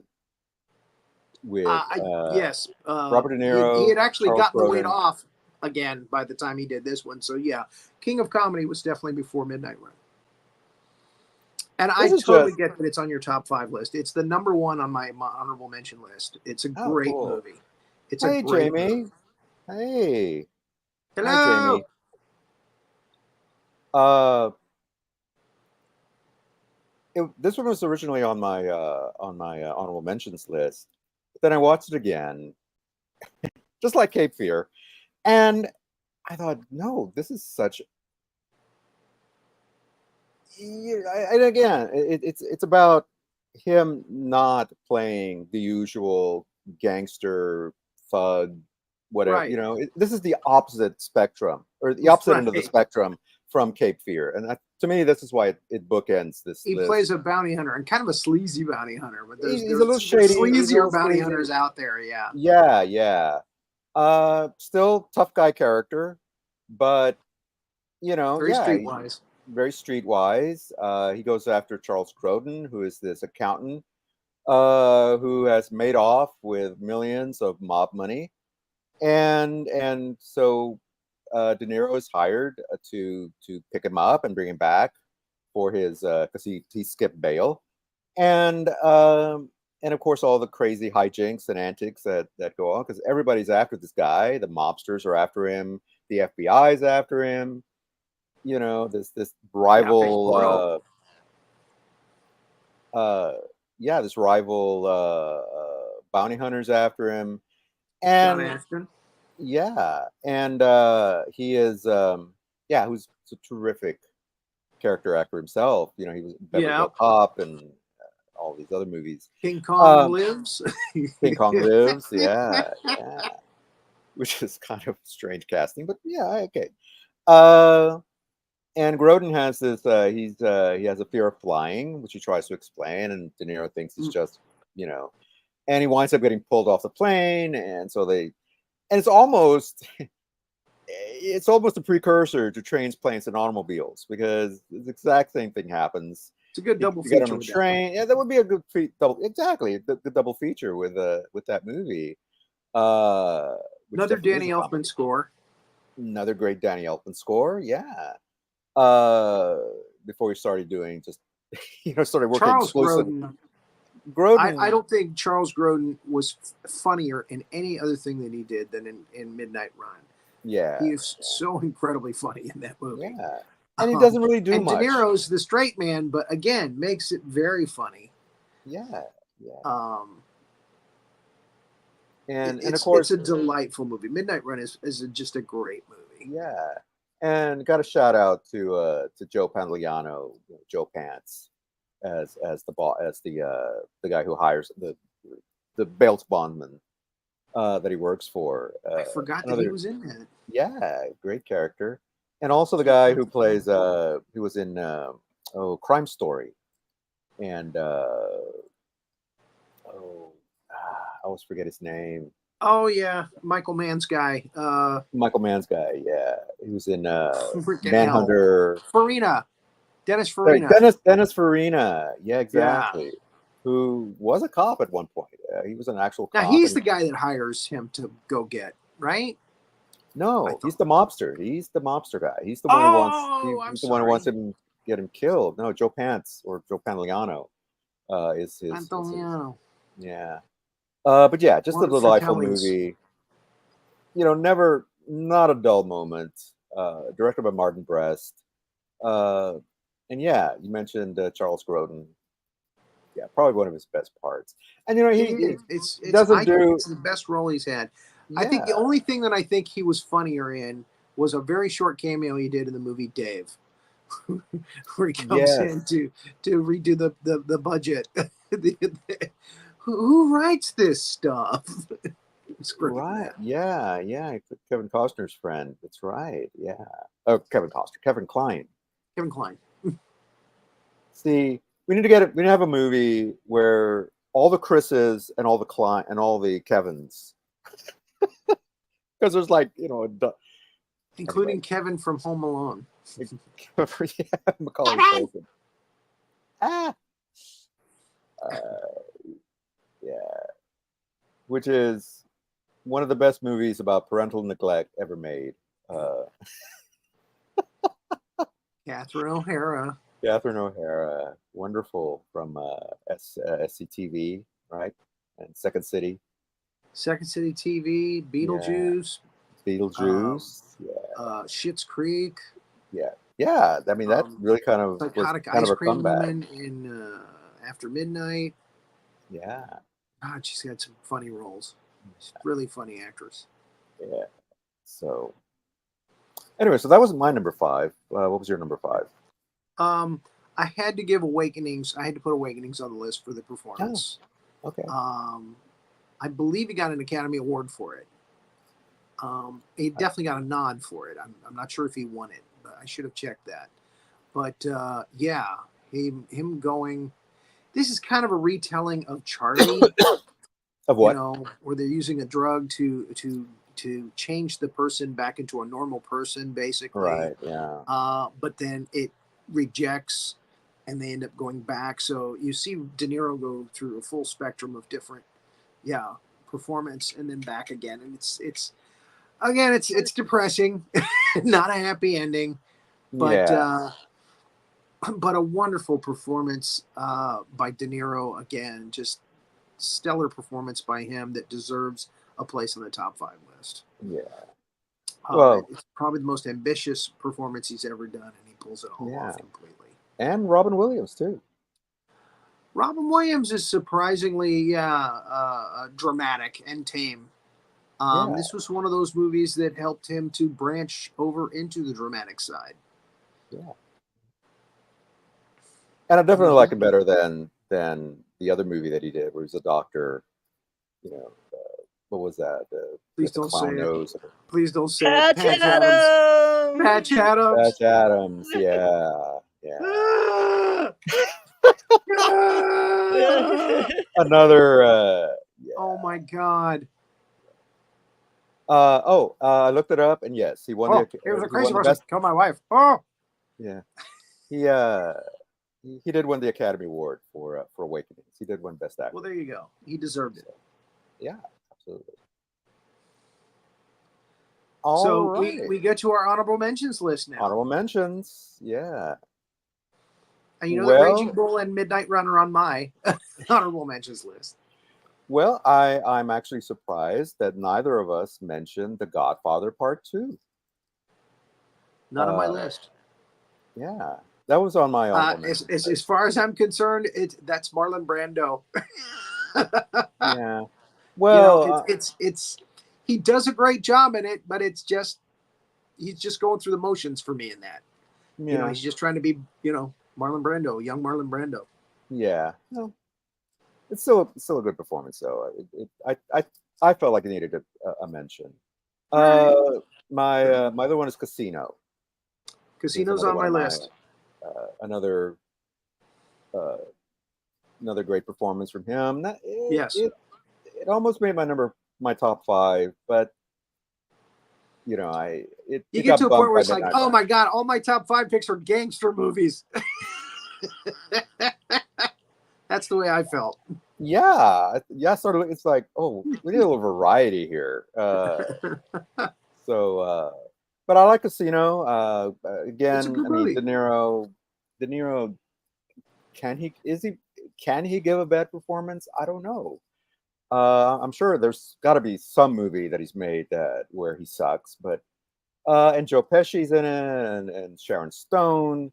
With yes, Robert De Niro. He had actually Charles gotten the weight Grodin. off again by the time he did this one. So yeah, King of Comedy was definitely before Midnight Run. And I totally get that it's on your top 5 list. It's the number 1 on my honorable mention list. It's a great movie. It's a great movie. Hey. Hello. Hi, Jamie. This one was originally on my honorable mentions list. But then I watched it again, just like Cape Fear, and I thought, no, this is such. And again, it's about him not playing the usual gangster thug, whatever. Right. You know, this is the opposite spectrum, or the opposite end of the spectrum from Cape Fear, and to me, this is why it bookends this. He plays a bounty hunter, and kind of a sleazy bounty hunter. But there's a little shady, sleazier bounty hunters out there. Yeah. Yeah. Still tough guy character, but you know, very streetwise. Very streetwise. He goes after Charles Grodin, who is this accountant who has made off with millions of mob money, and so De Niro is hired to pick him up and bring him back for his because he skipped bail, and of course all the crazy hijinks and antics that go on because everybody's after this guy. The mobsters are after him. The FBI is after him. You know, this rival. This rival bounty hunters after him, and John Ashton. Yeah, and he is who's a terrific character actor himself. You know, he was Beverly Hills Cop and all these other movies. King Kong Lives. King Kong Lives, yeah. Which is kind of strange casting, but yeah, okay. And Grodin has this. He has a fear of flying, which he tries to explain, and De Niro thinks it's just, and he winds up getting pulled off the plane, and it's almost a precursor to trains, planes, and automobiles, because the exact same thing happens. It's a good double you feature. Get on a train, yeah, that would be a good double. Exactly, the double feature with that movie. Another Danny Elfman score. Another great Danny Elfman score. Yeah. Before he started doing started working Charles exclusively. Grodin. I don't think Charles Grodin was funnier in any other thing that he did than in Midnight Run. Yeah, he is so incredibly funny in that movie. Yeah, and he doesn't really do and much. De Niro's the straight man, but again makes it very funny. Yeah. And of course, it's a delightful movie. Midnight Run is just a great movie. Yeah, and got a shout out to Joe Pantoliano, Joe Pants, as the guy who hires the bail bondman that he works for. I forgot that he was in that. Yeah, great character, and also the guy who plays who was in Crime Story, and I always forget his name. Oh yeah, Michael Mann's guy. Michael Mann's guy. Yeah, he was in Manhunter. Farina, Dennis Farina. Dennis Farina. Yeah, exactly. Yeah. Who was a cop at one point. He was an actual cop. Now he's the guy that hires him to go get, right? No, he's the mobster. He's the mobster guy. He's the one who wants. He's the one who wants him get him killed. No, Joe Pants or Joe Pantoliano is his. Pantoliano. Yeah. But yeah, just a delightful movie. Not a dull moment. Directed by Martin Brest. And yeah, you mentioned Charles Grodin. Yeah, probably one of his best parts. And it's the best role he's had. Yeah. I think the only thing that I think he was funnier in was a very short cameo he did in the movie Dave, where he comes in to redo the budget. Who writes this stuff? It's great. Right. Yeah. Kevin Costner's friend. That's right. Yeah. Oh, Kevin Costner. Kevin Kline. See, we need to have a movie where all the Chris's and all the Klein and all the Kevins, because there's including Kevin from Home Alone. Macaulay Culkin. Yeah, which is one of the best movies about parental neglect ever made. Catherine O'Hara, wonderful, from SCTV, right? And Second City TV, Beetlejuice, Schitt's Creek. Yeah. I mean, that really kind of Psychotic Ice Cream Woman in After Midnight. Yeah. God, she's had some funny roles. She's a really funny actress. Yeah. So, anyway, so that was my number 5. What was your number 5? I had to give Awakenings. I had to put Awakenings on the list for the performance. Oh, okay. I believe he got an Academy Award for it. He definitely got a nod for it. I'm not sure if he won it, but I should have checked that. But yeah, him going. This is kind of a retelling of Charlie. Of what? Where they're using a drug to change the person back into a normal person, basically. Right. Yeah. But then it rejects, and they end up going back. So you see De Niro go through a full spectrum of different, performance, and then back again. And it's depressing, not a happy ending, but but a wonderful performance by De Niro again. Just stellar performance by him that deserves a place on the top 5 list. Yeah. Well, it's probably the most ambitious performance he's ever done, and he pulls it all off completely. And Robin Williams too. Robin Williams is surprisingly dramatic and tame. This was one of those movies that helped him to branch over into the dramatic side. Yeah. And I definitely like it better than the other movie that he did, where he's a doctor. What was that? Please don't say it. Nose. Please don't say Patch it. Patch Adams. Patch Adams. Patch Adams. Yeah. Yeah. Another. Oh my God. I looked it up, and yes, he won Oh, the. here's a He crazy won the person. best. Kill my wife. Oh. Yeah. He did win the Academy Award for Awakenings. He did win Best Actor. Well, there you go. He deserved it. So, yeah, absolutely. So All right. we get to our honorable mentions list now. Honorable mentions. Yeah. And you know Well- the Raging Bull and Midnight Runner on my honorable mentions list. Well, I'm actually surprised that neither of us mentioned The Godfather Part 2. Not on my list. Yeah. That was on my honorable mentions. As far as I'm concerned, that's Marlon Brando. Yeah. Well, you know, it's he does a great job in it, but it's just he's just going through the motions for me in that. yeah. You know, he's just trying to be, Marlon Brando, young Marlon Brando. Yeah. No. It's still a good performance, though. I felt like it needed a mention. My other one is Casino. Casino's another on my one of list. Another great performance from him. Yes. It almost made my top 5, but you get to a point where it's like, Midnight oh Run. my God, all my top 5 picks are gangster movies. That's the way I felt. Yeah, sort of. It's like, oh, we need a little variety here. But I like Casino. Again, It's a good I mean, movie. De Niro, can he give a bad performance? I don't know. I'm sure there's got to be some movie that he's made where he sucks, but and Joe Pesci's in it, and Sharon Stone,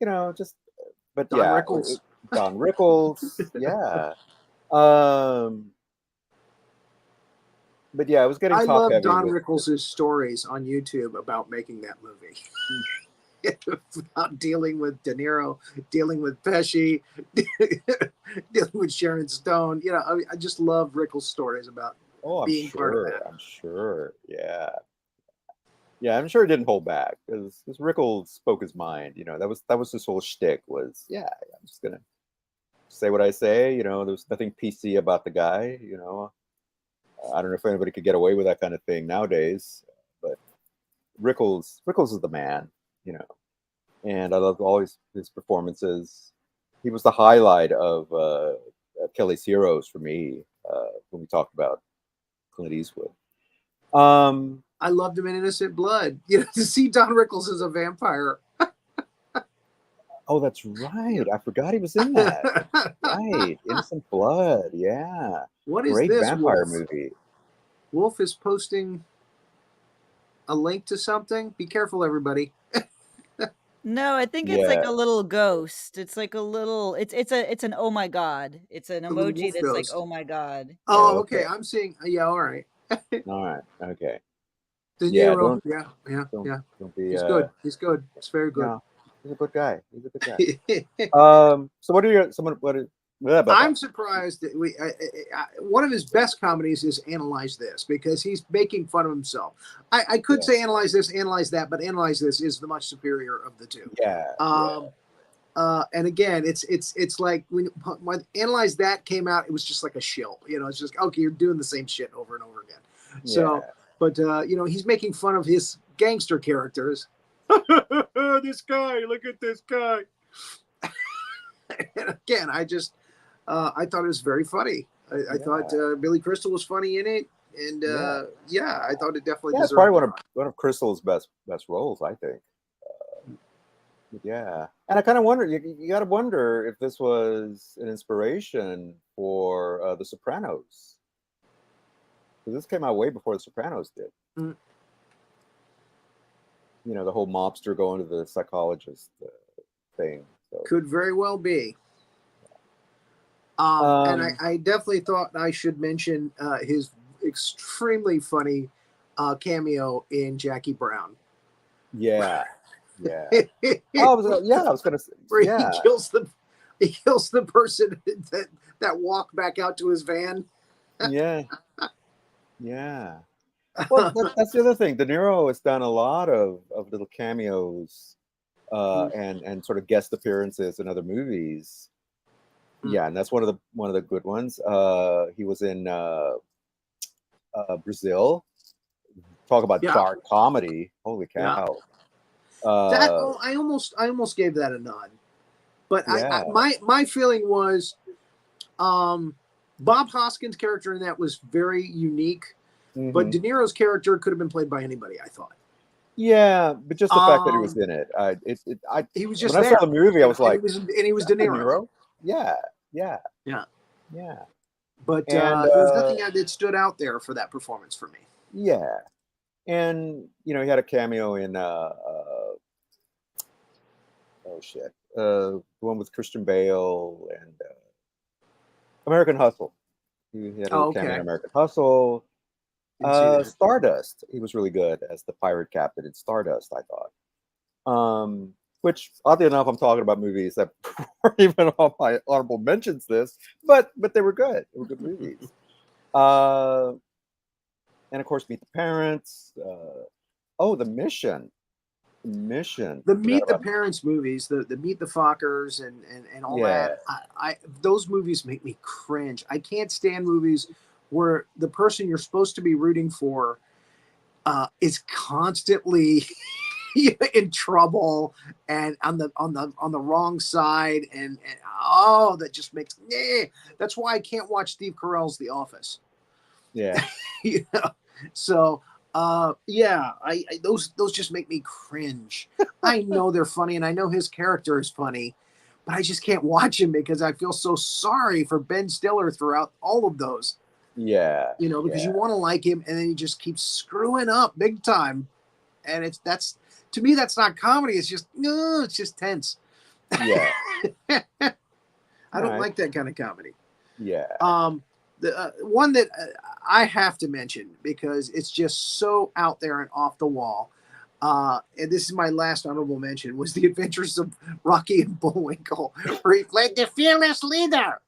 but Don yeah, Rickles. Don Rickles, yeah. But yeah, it was getting I top love heavy. Don Rickles' stories on YouTube about making that movie. About dealing with De Niro, dealing with Pesci, dealing with Sharon Stone. I just love Rickles' stories about being part of that. I'm sure. Yeah. Yeah, I'm sure it didn't hold back because Rickles spoke his mind. That was his whole shtick was, yeah, I'm just gonna say what I say. There's nothing PC about the guy. I don't know if anybody could get away with that kind of thing nowadays, but Rickles is the man. And I loved all his performances. He was the highlight of Kelly's Heroes for me when we talked about Clint Eastwood. I loved him in Innocent Blood. To see Don Rickles as a vampire. Oh, that's right. I forgot he was in that. Right, Innocent Blood. Yeah. What is Great this, vampire Wolf? movie. Wolf is posting a link to something. Be careful, everybody. No, I think it's like a little ghost. It's like a little. It's an oh my God. It's an little emoji wolf that's like ghost. oh my God. Oh, Okay. okay. I'm seeing. Yeah, all right. All right. Okay. De Yeah, Niro. don't- Yeah. Don't be. He's good. He's good. It's very good. No, he's a good guy. So what are your I'm surprised that one of his best comedies is Analyze This, because he's making fun of himself. I could say Analyze This, Analyze That, but Analyze This is the much superior of the two. Yeah. And again, it's like when Analyze That came out, it was just like a shill. It's just, okay, you're doing the same shit over and over again. So, but he's making fun of his gangster characters. This guy, look at this guy. And again, I thought it was very funny. I thought Billy Crystal was funny in it, and I thought it definitely. Yeah, it's probably one of Crystal's best roles, I think. Yeah, and I kind of wonder. You got to wonder if this was an inspiration for The Sopranos, because this came out way before The Sopranos did. Mm. The whole mobster going to the psychologist thing. So. Could very well be. And I definitely thought I should mention his extremely funny cameo in Jackie Brown. Yeah. I was gonna say, where he kills the person that walked back out to his van. Yeah. Well, that's the other thing. De Niro has done a lot of little cameos and sort of guest appearances in other movies. Yeah, and that's one of the good ones. He was in Brazil. Talk about Yeah. dark comedy. Holy Yeah. cow. That I almost gave that a nod. But Yeah. my feeling was Bob Hoskins' character in that was very unique. But De Niro's character could have been played by anybody, I thought. Yeah, but just the fact that he was in it, he was just when there. I saw the movie, I was like, he was De Niro. Yeah. But And there was nothing that stood out there for that performance for me. yeah, and he had a cameo in oh shit, the one with Christian Bale and American Hustle. He had a cameo in American Hustle. Stardust. He was really good as the pirate captain in Stardust, I thought. Which, oddly enough, I'm talking about movies that weren't even on my honorable mentions list, but they were good. They were good movies. And of course, Meet the Parents. The Mission. The Meet the Parents movies, the Meet the Fockers and all that. Those movies make me cringe. I can't stand movies where the person you're supposed to be rooting for is constantly in trouble and on the wrong side, and that just makes that's why I can't watch Steve Carell's The Office. Yeah. So those just make me cringe. I know they're funny and I know his character is funny, but I just can't watch him because I feel so sorry for Ben Stiller throughout all of those. Yeah. Because you want to like him and then he just keeps screwing up big time. And that's to me, that's not comedy. It's just tense. Yeah. I don't like that kind of comedy. Yeah. The one that I have to mention because it's just so out there and off the wall, and this is my last honorable mention, was The Adventures of Rocky and Bullwinkle, where he played the fearless leader.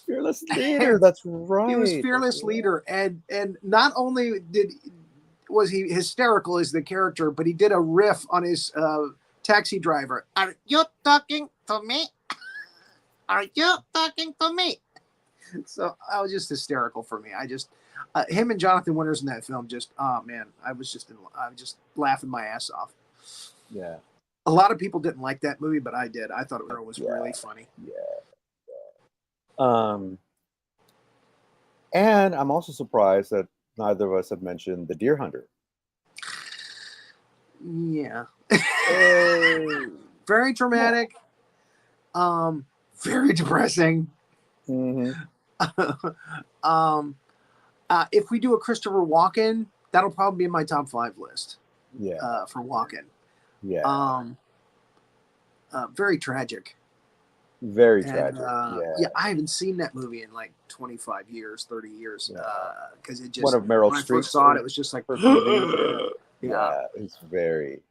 Fearless leader, that's right. He was fearless leader, and not only was he hysterical as the character, but he did a riff on his taxi driver. Are you talking to me? Are you talking to me? So I was just hysterical for me. I just him and Jonathan Winters in that film. Just I was just laughing my ass off. Yeah. A lot of people didn't like that movie, but I did. I thought it was really funny. Yeah. And I'm also surprised that neither of us have mentioned The Deer Hunter. Yeah. Very dramatic. Very depressing. If we do a Christopher Walken, that'll probably be in my top 5 list. Yeah. For Walken. Yeah. Very tragic. Very tragic. I haven't seen that movie in like 25 years, 30 years. Because it just one of Meryl when Streep's I first saw it was just like it's very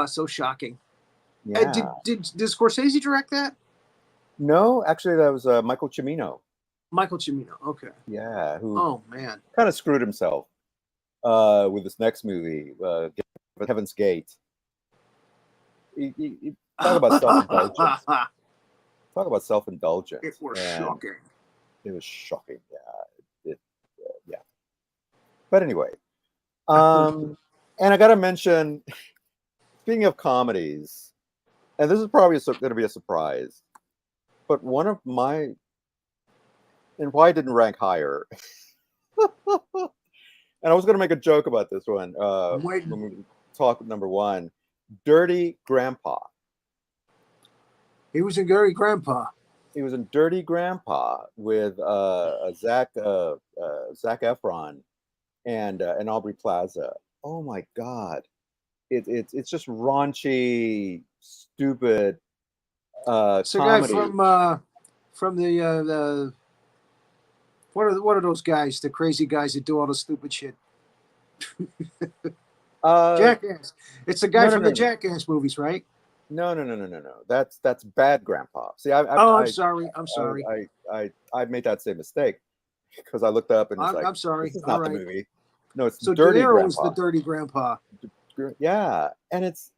so shocking. Yeah. Did Scorsese direct that? No, actually that was Michael Cimino. Michael Cimino, okay. Yeah, who man, kind of screwed himself with this next movie, Heaven's Gate. He talk about self-indulgence. Talk about self-indulgence. It was shocking. It was shocking. Yeah. But anyway, and I got to mention, speaking of comedies, and this is probably going to be a surprise, but one of my, and why it didn't rank higher, and I was going to make a joke about this one when we talk number 1, Dirty Grandpa. He was in Dirty Grandpa. He was in Dirty Grandpa with Zac Efron and Aubrey Plaza. Oh my God, it's just raunchy, stupid. It's a guy from the what are those guys? The crazy guys that do all the stupid shit. Jackass. It's the guy from the Jackass movies, right? No. That's Bad Grandpa. See, I'm sorry. I made that same mistake because I looked up and it's I'm sorry. This is not the movie. No, it's So Dirty De Niro was Grandpa. the dirty grandpa. Yeah, and it's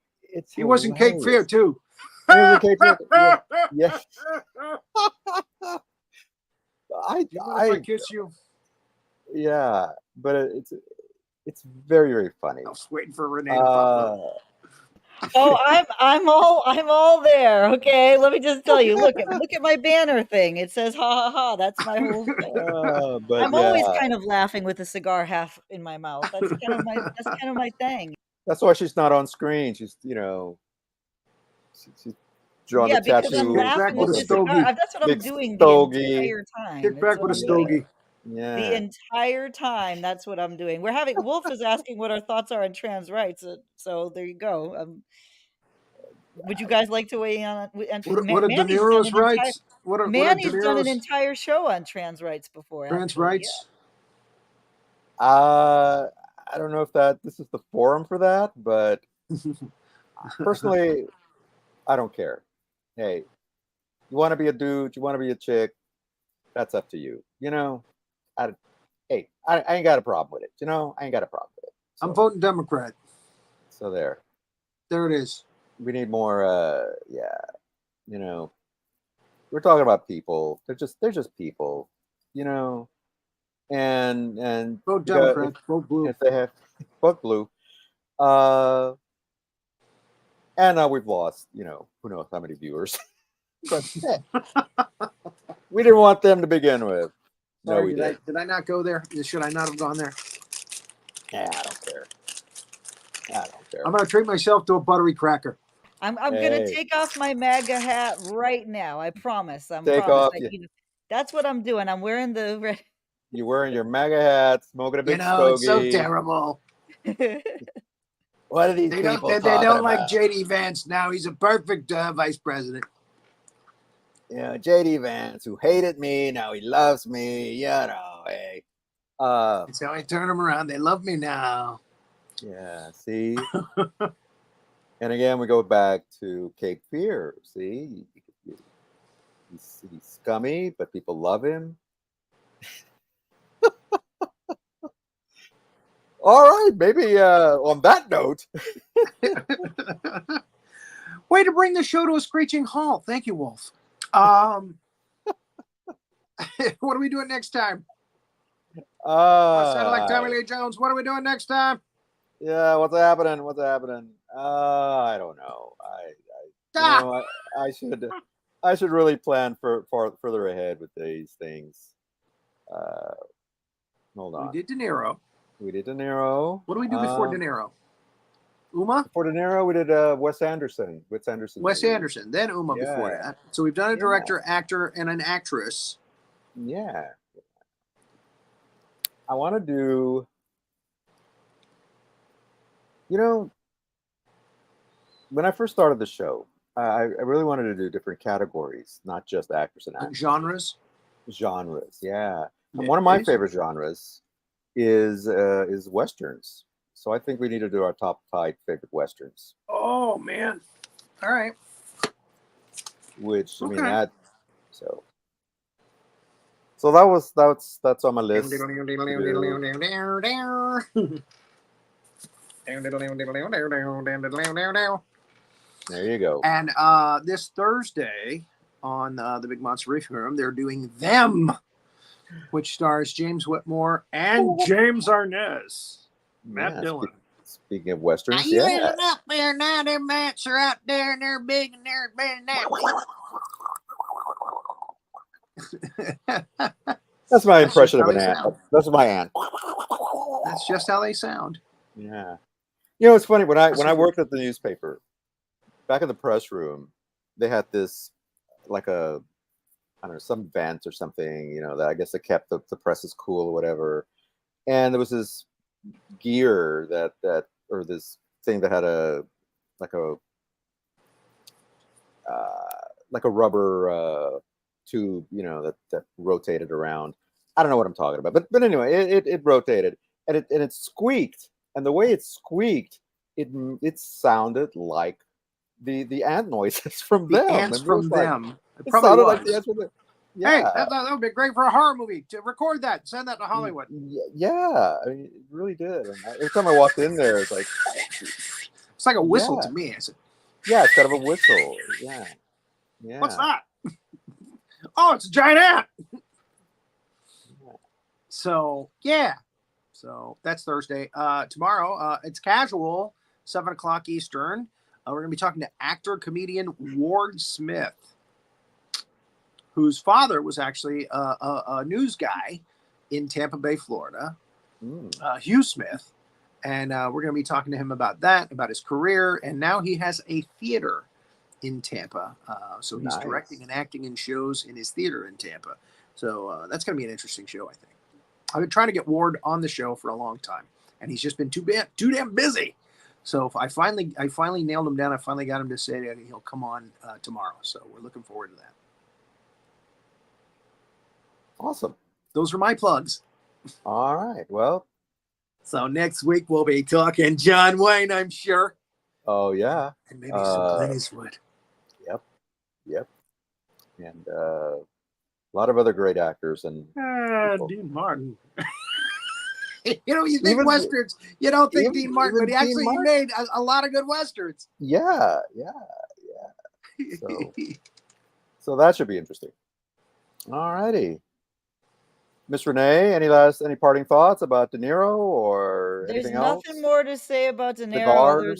He was in Cape Fear hilarious. too. He was in Cape Fear. Yeah. Do you mind if I kiss you? Yeah, but it's very, very funny. I was waiting for Renee to pop up. Oh, I'm all there. Okay, let me just tell you. Look at my banner thing. It says ha ha ha. That's my whole thing. But I'm always kind of laughing with the cigar half in my mouth. That's kind of my thing. that's why she's not on screen. She's she's drawn Yeah, the because I'm tattoo. laughing with with a this cigar. stogie. That's what I'm Big doing stogie. the entire time. Kick That's back what with a I'm doing. stogie. Yeah. The entire time, that's what I'm doing. Wolf is asking what our thoughts are on trans rights. So there you go. Would you guys like to weigh in on What are De Manny's done Niro's an entire rights? What are De Manny's done an Niro's entire show on trans rights before. trans Actually, rights? I don't know if this is the forum for that, but personally, I don't care. Hey, you want to be a dude, you want to be a chick, that's up to you. I ain't got a problem with it. I ain't got a problem with it. So, I'm voting Democrat. So there. There it is. We need more. We're talking about people. They're just people. And Vote Democrat. Vote blue. If they have vote blue. And now we've lost, who knows how many viewers. But we didn't want them to begin with. No, Sorry, we did. Did I not go there? Should I not have gone there? Yeah, I don't care. I'm gonna treat myself to a buttery cracker. I'm gonna take off my MAGA hat right now. I promise. That's what I'm doing. I'm wearing the red. You're wearing your MAGA hat, smoking a big stogie. It's so terrible. What are these people They talking don't about? like JD Vance now. He's a perfect vice president. JD Vance, who hated me, now he loves me. Hey. So I turn them around. They love me now. Yeah, see? And again, we go back to Cape Fear. See? He's scummy, but people love him. All right, maybe on that note. Way to bring the show to a screeching halt. Thank you, Wolf. What are we doing next time? I sound like Tommy Lee Jones. What are we doing next time? Yeah, what's happening? I don't know. I should really plan for further ahead with these things. Hold on. We did De Niro. What do we do before De Niro? Uma? Before De Niro, we did Wes Anderson. Wes Anderson. Then Uma before that. So we've done a director, actor, and an actress. Yeah. I want to do... when I first started the show, I really wanted to do different categories, not just actors and actors. Genres, yeah. And one of my favorite genres is westerns. So I think we need to do our top 5 favorite westerns. Oh man! All right. Which okay. I mean that. So that's on my list. There you go. And this Thursday on the Big Monster Briefing Room, they're doing Them, which stars James Whitmore and James Arnaz. Matt Dillon. Speaking of westerns, now you isn't up there now. Them bats are out there and they're big and they're big now. That's my impression of an ant. That's my aunt. That's just how they sound. Yeah. It's funny when I worked at the newspaper, back in the press room, they had this like I don't know, some vent or something, that I guess that kept the presses cool or whatever. And there was this gear that or this thing that had a rubber tube, that rotated around. I don't know what I'm talking about, but anyway, it rotated and it squeaked, and the way it squeaked, it sounded like the ant noises from them. Ants from them. It sounded like the ants from them. Hey, that would be great for a horror movie. To record that, send that to Hollywood. Yeah, I mean, it really did. And every time I walked in there, it's like a whistle to me. It's kind of a whistle. Yeah. What's that? Oh, it's a giant ant. So that's Thursday. Tomorrow, it's casual, 7:00 Eastern. We're gonna be talking to actor comedian Ward Smith, whose father was actually a news guy in Tampa Bay, Florida, Hugh Smith. And we're going to be talking to him about that, about his career. And now he has a theater in Tampa. So he's directing and acting in shows in his theater in Tampa. So that's going to be an interesting show, I think. I've been trying to get Ward on the show for a long time, and he's just been too damn busy. So I finally nailed him down. I finally got him to say that he'll come on tomorrow. So we're looking forward to that. Awesome. Those are my plugs. All right. Well, so next week we'll be talking John Wayne, I'm sure. Oh yeah. And maybe some Clint Eastwood. Yep. And a lot of other great actors and Dean Martin. You think westerns. You don't think Dean Martin, but he made a lot of good westerns. Yeah. So that should be interesting. All righty. Miss Renee, any parting thoughts about De Niro or anything else? There's nothing more to say about De Niro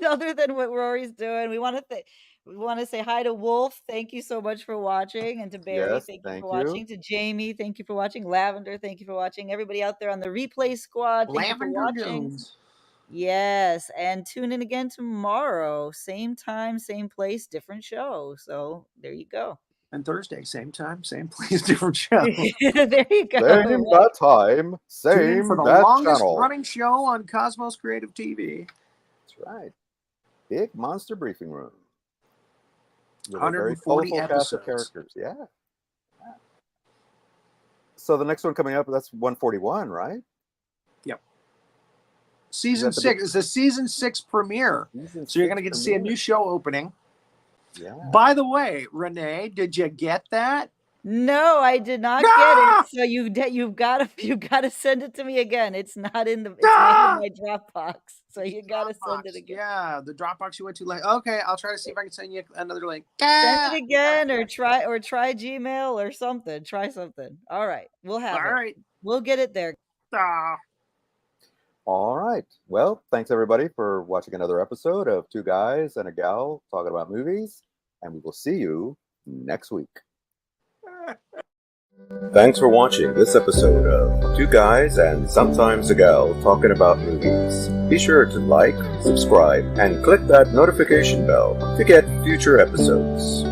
other than what Rory's doing. We want to say hi to Wolf. Thank you so much for watching, and to Barry, thank you for watching. To Jamie, thank you for watching. Lavender, thank you for watching. Everybody out there on the replay squad, thank you for watching. Jones. Yes, and tune in again tomorrow, same time, same place, different show. So there you go. And Thursday, same time, same place, different show. There you go. Same that time, same for the that longest channel. Running show on Cosmos Creative TV. That's right. Big Monster Briefing Room. 140 episodes. Cast of characters. Yeah. So the next one coming up, that's 141, right? Yep. Season 6 is a season 6 premiere. So you're going to get to see a new show opening. Yeah. By the way, Renee, did you get that? No, I did not get it. So you've got to send it to me again. It's not in my Dropbox. So you got to send it again. Yeah, the Dropbox you went to late. Okay, I'll try to see if I can send you another link. Send it again, or try Gmail or something. Try something. All right, we'll have it. All right, we'll get it there. All right. Well, thanks everybody for watching another episode of Two Guys and a Gal Talking About Movies, and we will see you next week. Thanks for watching this episode of Two Guys and Sometimes a Gal Talking About Movies. Be sure to like, subscribe, and click that notification bell to get future episodes.